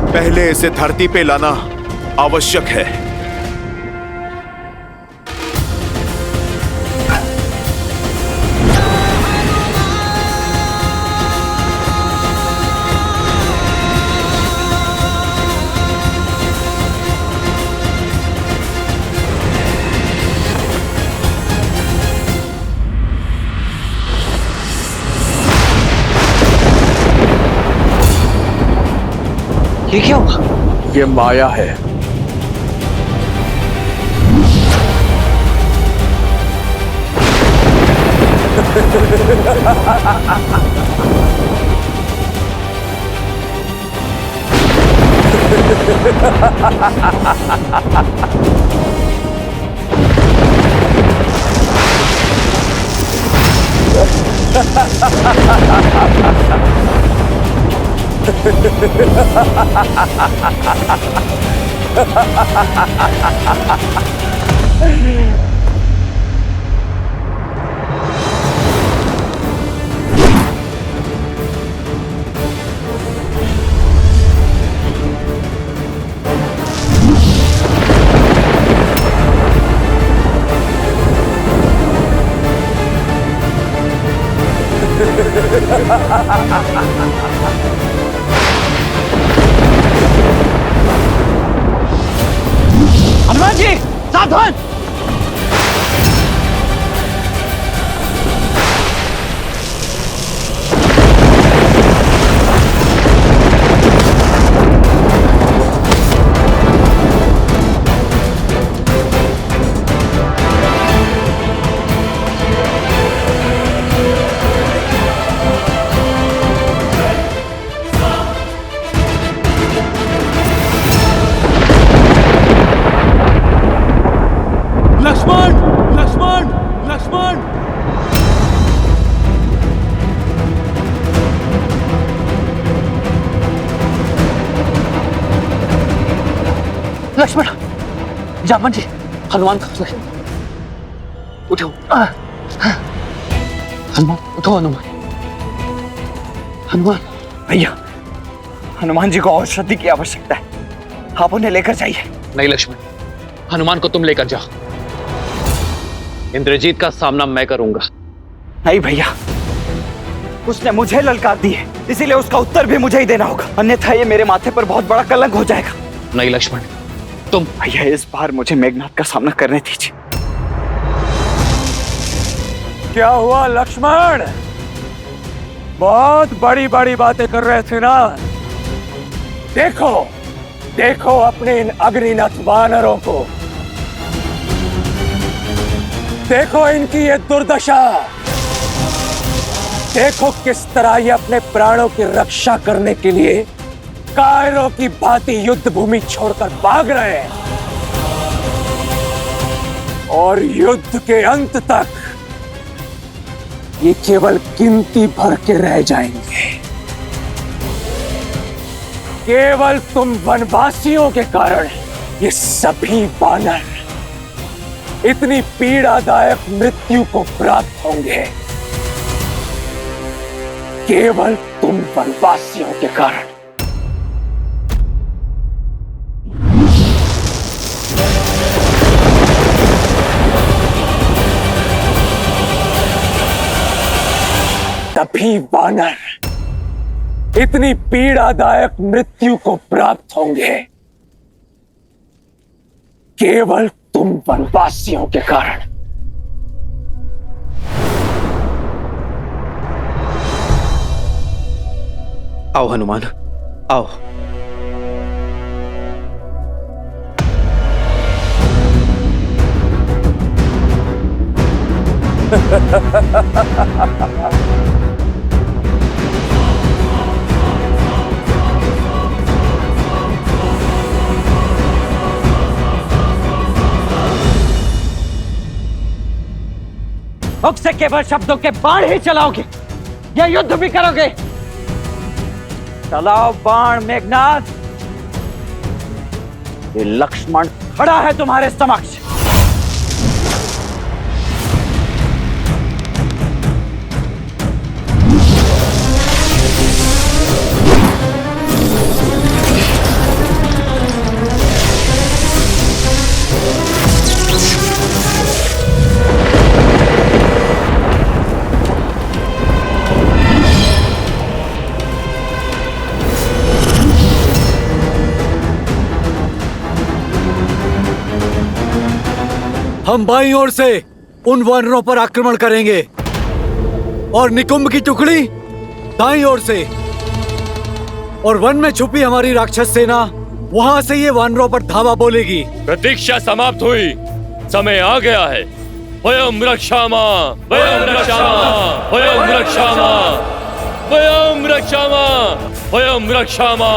पहले इसे धरती पे लाना आवश्यक है। ये क्या हुआ? ये माया है। हनुमान जी, सावधान! लक्ष्मण लक्ष्मण लक्ष्मण लक्ष्मण, जामन जी, हनुमान को उठो। हनुमान उठो। हनुमान, हनुमान भैया, हनुमान जी को औषधि की आवश्यकता है, आप उन्हें लेकर जाइए। नहीं लक्ष्मण, हनुमान को तुम लेकर जाओ। इंद्रजीत का सामना मैं करूंगा। नहीं भैया, उसने मुझे ललकार दी है, इसीलिए उसका उत्तर भी मुझे ही देना होगा, अन्यथा ये मेरे माथे पर बहुत बड़ा कलंक हो जाएगा। नहीं लक्ष्मण, तुम भैया इस बार मुझे मेघनाथ का सामना करने दीजिए। क्या हुआ लक्ष्मण? बहुत बड़ी बड़ी बातें कर रहे थे ना। देखो देखो अपने इन अग्निनाथ वानरों को, देखो इनकी ये दुर्दशा, देखो किस तरह ये अपने प्राणों की रक्षा करने के लिए कायरों की भांति युद्ध भूमि छोड़कर भाग रहे हैं, और युद्ध के अंत तक ये केवल गिनती भर के रह जाएंगे। केवल तुम वनवासियों के कारण ये सभी वानर इतनी पीड़ादायक मृत्यु को प्राप्त होंगे, केवल तुम वनवासियों के कारण। सभी वानर इतनी पीड़ादायक मृत्यु को प्राप्त होंगे, केवल तुम वनवासियों के कारण। आओ हनुमान, आओ। मुख से केवल शब्दों के बाण ही चलाओगे या युद्ध भी करोगे? चलाओ बाण मेघनाथ। ये लक्ष्मण खड़ा है तुम्हारे समक्ष। हम बाईं ओर से उन वानरों पर आक्रमण करेंगे और निकुंभ की टुकड़ी दाईं ओर से, और वन में छुपी हमारी राक्षस सेना वहां से ये वानरों पर धावा बोलेगी। प्रतीक्षा समाप्त हुई, समय आ गया है। वयम रक्षामा, वयम रक्षामा, वयम रक्षामा, वयम रक्षामा, वयम रक्षामा,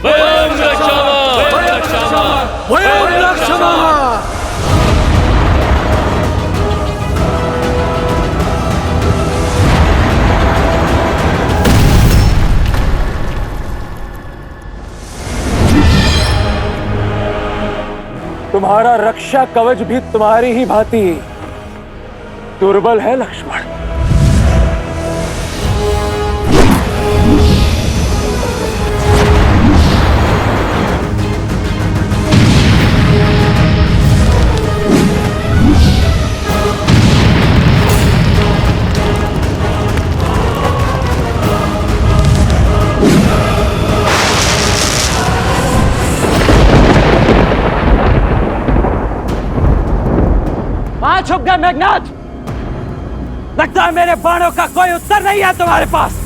वयम रक्षामा, वयम रक्षामा, वयम रक्षामा। तुम्हारा रक्षा कवच भी तुम्हारी ही भांति दुर्बल है लक्ष्मण। वहां छुप गए मेघनाथ। लगता है मेरे बाणों का कोई उत्तर नहीं है तुम्हारे पास।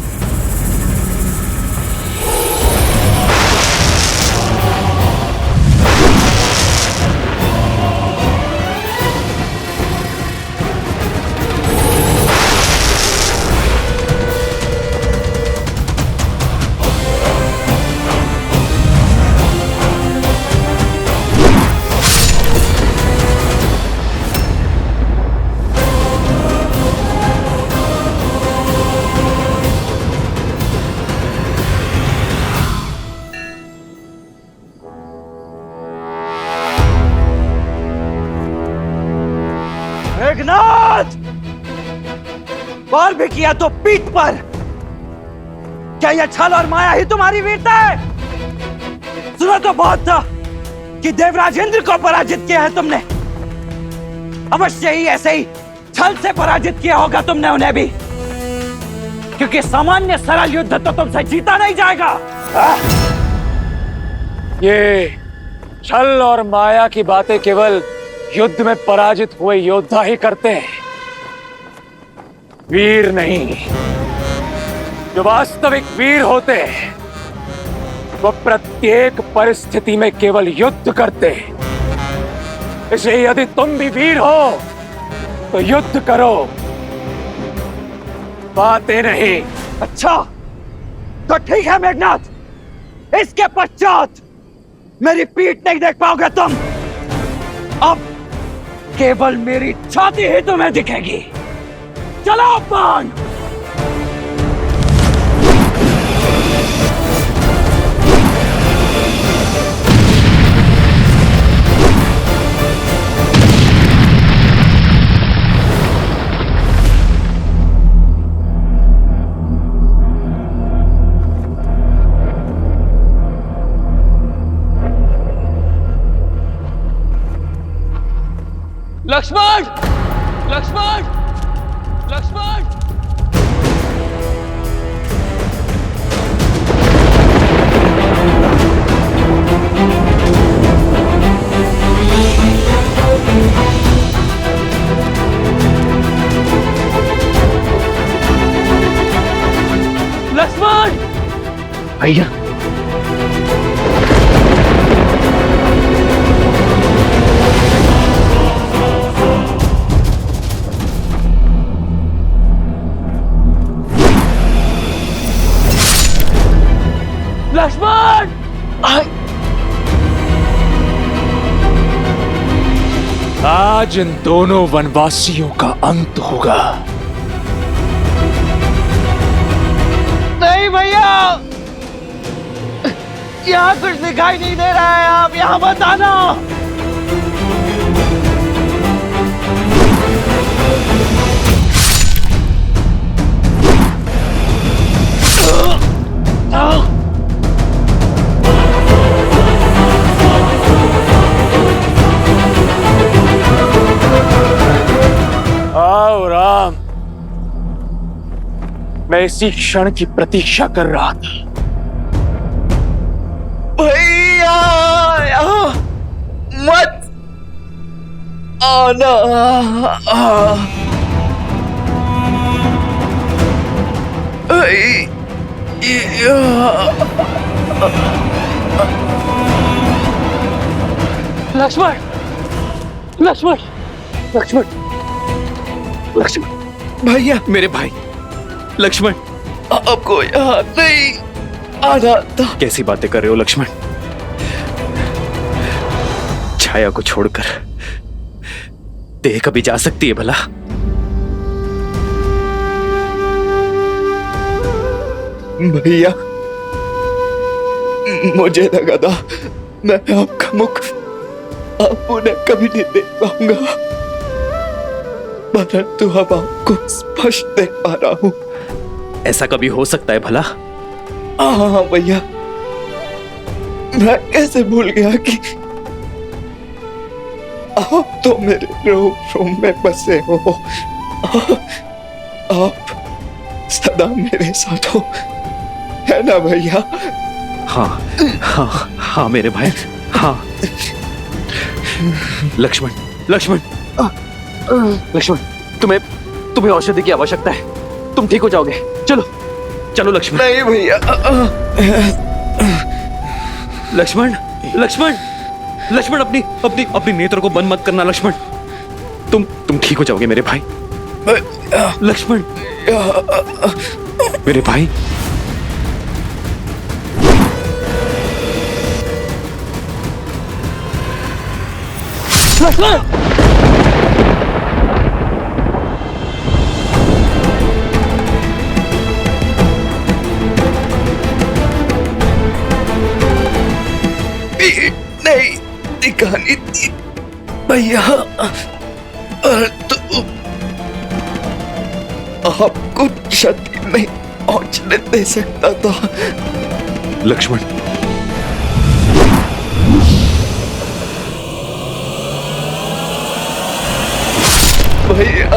मेघनाद, वार भी किया तो पीठ पर। क्या यह छल और माया ही तुम्हारी वीरता है? सुना तो बहुत था कि देवराज इंद्र को पराजित किया है तुमने। अवश्य ही ऐसे ही छल से पराजित किया होगा तुमने उन्हें भी, क्योंकि सामान्य सरल युद्ध तो तुमसे जीता नहीं जाएगा। ये छल और माया की बातें केवल युद्ध में पराजित हुए योद्धा ही करते हैं, वीर नहीं। जो वास्तविक वीर होते हैं वो प्रत्येक परिस्थिति में केवल युद्ध करते हैं। इसलिए यदि तुम भी वीर हो तो युद्ध करो, बातें नहीं। अच्छा तो ठीक है मेघनाद, इसके पश्चात मेरी पीठ नहीं देख पाओगे तुम। अब केवल मेरी छाती ही तुम्हें दिखेगी। चलो बाण। लक्ष्मण, लक्ष्मण, लक्ष्मण। लक्ष्मण भैया, लक्ष्मण, आज इन दोनों वनवासियों का अंत होगा। नहीं भैया, यहाँ कुछ दिखाई नहीं दे रहा है, आप यहाँ मत आना। आओ राम, मैं इसी क्षण की प्रतीक्षा कर रहा था। भैया यहाँ मत आना। लक्ष्मण, लक्ष्मण, लक्ष्मण, लक्ष्मण। भैया, मेरे भाई लक्ष्मण, आपको यहाँ नहीं आना था। कैसी बातें कर रहे हो लक्ष्मण? छाया को छोड़कर देह कभी जा सकती है भला? भैया, मुझे लगा था मैं आपका मुख आप उन्हें कभी नहीं देख पाऊंगा, परंतु अब आपको स्पष्ट देख पा रहा हूं। ऐसा कभी हो सकता है भला? हाँ भैया, मैं कैसे भूल गया कि आप तो मेरे रूम में बसे हो। आप सदा मेरे साथ हो, है ना भैया? हाँ हाँ हाँ मेरे भाई, हाँ। लक्ष्मण, लक्ष्मण, लक्ष्मण, तुम्हें औषधि की आवश्यकता है। तुम ठीक हो जाओगे। चलो चलो लक्ष्मण। नहीं भैया। लक्ष्मण, लक्ष्मण, लक्ष्मण, अपनी अपनी अपनी नेत्र को बंद मत करना लक्ष्मण। तुम ठीक हो जाओगे मेरे भाई। लक्ष्मण, मेरे भाई। लक्ष्मण, नहीं दिखानी थी भैया, तो आपको क्षति नहीं पहुंचने दे सकता था। लक्ष्मण, भैया,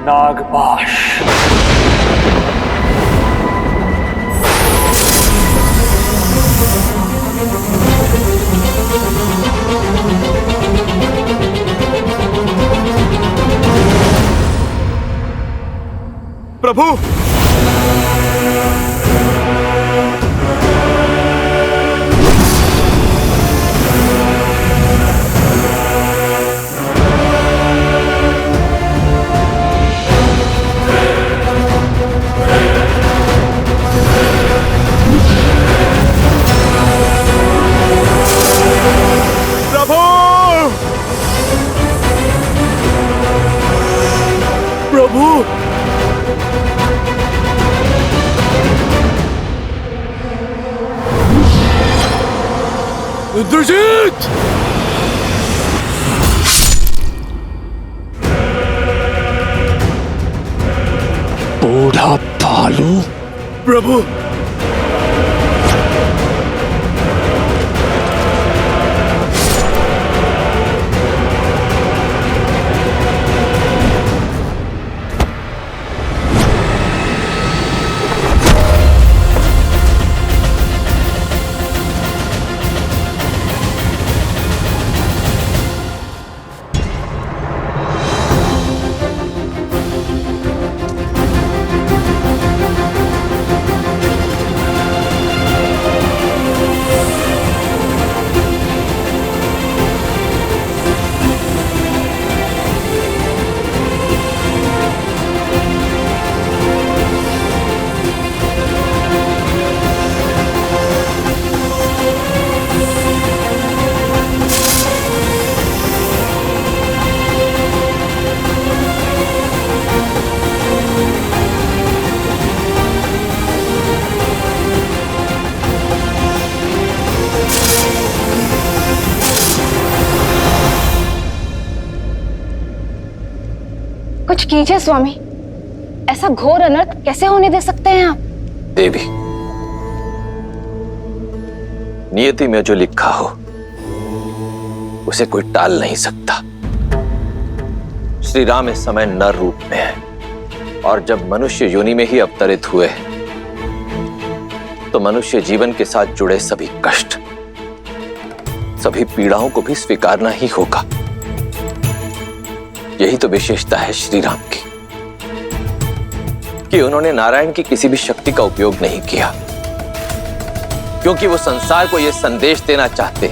नागपाश। प्रभु, प्रभु, इंद्रजीत! बूढ़ा भालू। प्रभु, कुछ कीजिए स्वामी, ऐसा घोर अनर्थ कैसे होने दे सकते हैं आप? देवी, नियति में जो लिखा हो उसे कोई टाल नहीं सकता। श्री राम इस समय नर रूप में है और जब मनुष्य योनि में ही अवतरित हुए तो मनुष्य जीवन के साथ जुड़े सभी कष्ट, सभी पीड़ाओं को भी स्वीकारना ही होगा। यही तो विशेषता है श्री राम की कि उन्होंने नारायण की किसी भी शक्ति का उपयोग नहीं किया, क्योंकि वो संसार को यह संदेश देना चाहते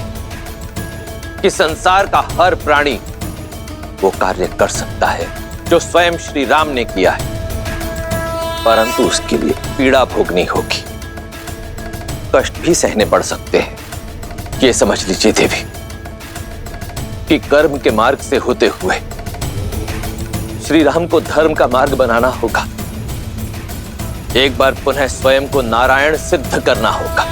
कि संसार का हर प्राणी वो कार्य कर सकता है जो स्वयं श्री राम ने किया है, परंतु उसके लिए पीड़ा भोगनी होगी, कष्ट भी सहने पड़ सकते हैं। ये समझ लीजिए देवी कि कर्म के मार्ग से होते हुए श्री राम को धर्म का मार्ग बनाना होगा। एक बार पुनः स्वयं को नारायण सिद्ध करना होगा।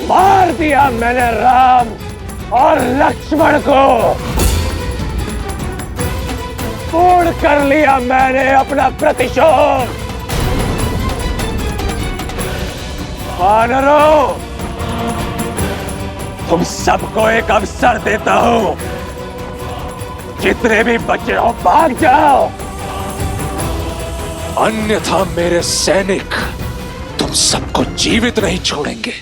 मार दिया मैंने राम और लक्ष्मण को, पूर्ण कर लिया मैंने अपना प्रतिशोध। वानरों, तुम सबको एक अवसर देता हूं, जितने भी बचे हो भाग जाओ, अन्यथा मेरे सैनिक तुम सबको जीवित नहीं छोड़ेंगे।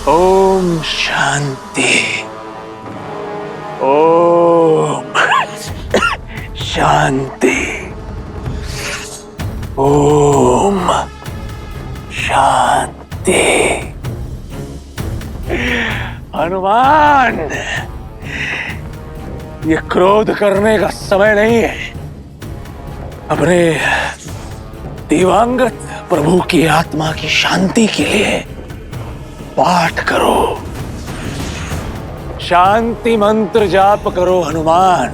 ओम शांति, ओम शांति, ओम शांति। हनुमान, ये क्रोध करने का समय नहीं है। अपने दिवंगत प्रभु की आत्मा की शांति के लिए पाठ करो, शांति मंत्र जाप करो हनुमान।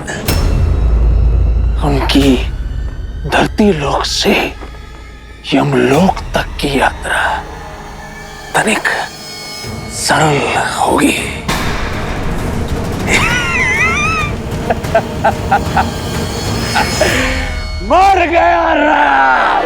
उनकी धरती लोक से यमलोक तक की यात्रा तनिक सरल होगी। मर गया राम।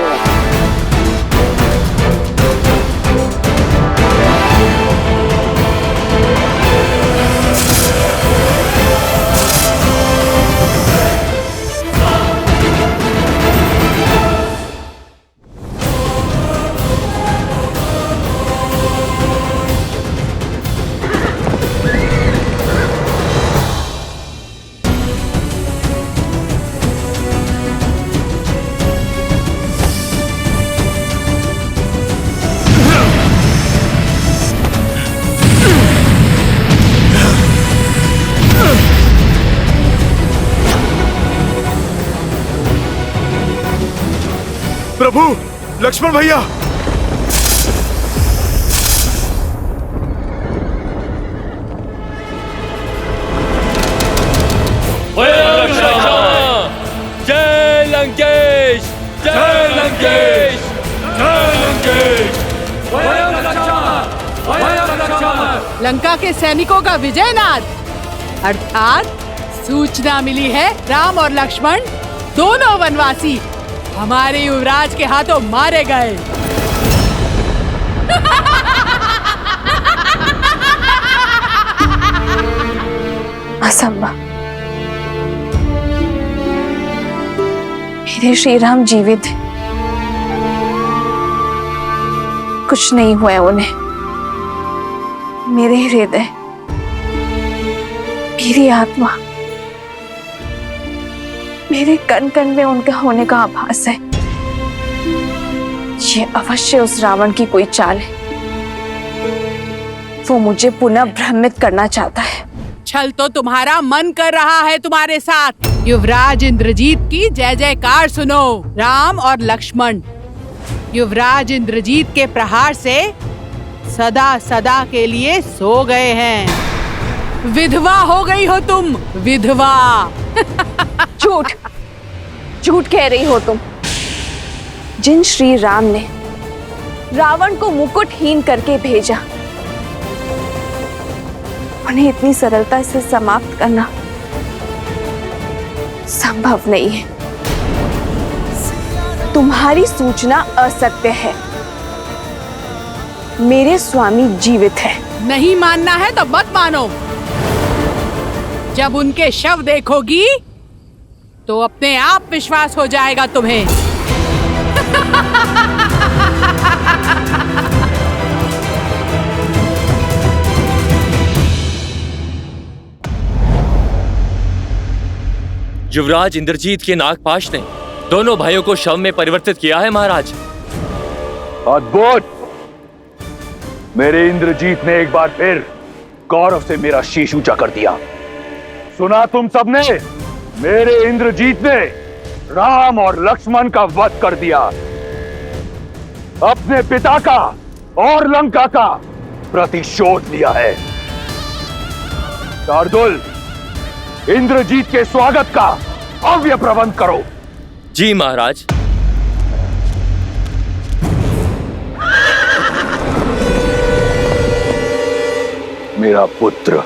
प्रभु, लक्ष्मण भैया। जय लंकेश, जय लंकेश, जय लंकेश। लंका के सैनिकों का विजयनाद, अर्थात सूचना मिली है राम और लक्ष्मण दोनों वनवासी हमारे युवराज के हाथों मारे गए। असंभव। मेरे श्री राम जीवित हैं। कुछ नहीं हुआ है उन्हें। मेरे हृदय, मेरी आत्मा, मेरे कण कण में उनका होने का आभास है। ये अवश्य उस रावण की कोई चाल है। वो मुझे पुनः भ्रमित करना चाहता है। छल तो तुम्हारा मन कर रहा है तुम्हारे साथ। युवराज इंद्रजीत की जय जयकार सुनो। राम और लक्ष्मण युवराज इंद्रजीत के प्रहार से सदा सदा के लिए सो गए हैं। विधवा हो गई हो तुम, विधवा। झूठ, झूठ कह रही हो तुम। जिन श्री राम ने रावण को मुकुटहीन करके भेजा, उन्हें इतनी सरलता से समाप्त करना संभव नहीं है। तुम्हारी सूचना असत्य है। मेरे स्वामी जीवित है। नहीं मानना है तो मत मानो। जब उनके शव देखोगी तो अपने आप विश्वास हो जाएगा तुम्हें। युवराज इंद्रजीत के नागपाश ने दोनों भाइयों को शव में परिवर्तित किया है महाराज। अद्भुत! मेरे इंद्रजीत ने एक बार फिर गौरव से मेरा शीश ऊंचा कर दिया। सुना तुम सबने? मेरे इंद्रजीत ने राम और लक्ष्मण का वध कर दिया। अपने पिता का और लंका का प्रतिशोध लिया है। शार्दुल, इंद्रजीत के स्वागत का भव्य प्रबंध करो। जी महाराज। मेरा पुत्र,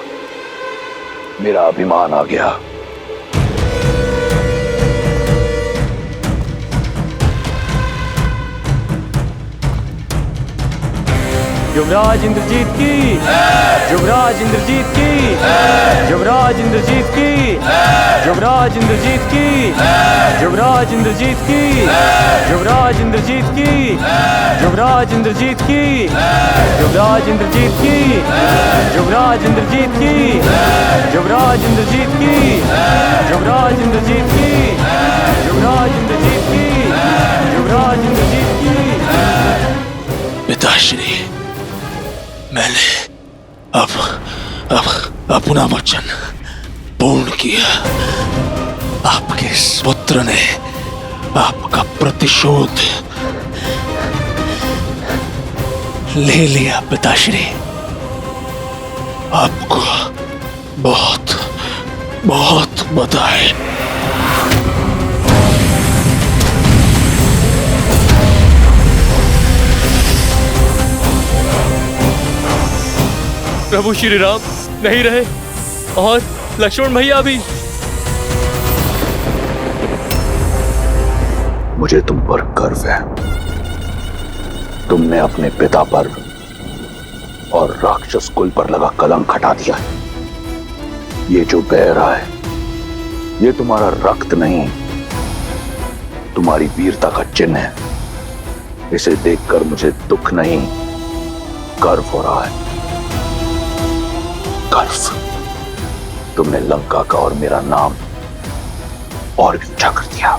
मेरा अभिमान आ गया। युवराज इंद्रजीत की, युवराज इंद्रजीत की, युवराज इंद्रजीत की, युवराज इंद्रजीत की, युवराज इंद्रजीत की, युवराज इंद्रजीत की, युवराज इंद्रजीत की, युवराज इंद्रजीत की, युवराज इंद्रजीत की, युवराज इंद्रजीत की, युवराज इंद्रजीत की, युवराज इंद्रजीत की, युवराज इंद्रजीत की। पिताश्री, मैंने अब अपना वचन पूर्ण किया। आपके इस पुत्र ने आपका प्रतिशोध ले लिया। पिताश्री, आपको बहुत बहुत बधाई। प्रभु श्री राम नहीं रहे और लक्ष्मण भैया भी। मुझे तुम पर गर्व है। तुमने अपने पिता पर और राक्षस कुल पर लगा कलंक हटा दिया है। ये जो बह रहा है, ये तुम्हारा रक्त नहीं, तुम्हारी वीरता का चिन्ह है। इसे देखकर मुझे दुख नहीं, गर्व हो रहा है। गर्व। तुमने लंका का और मेरा नाम और भी ऊंचा कर दिया।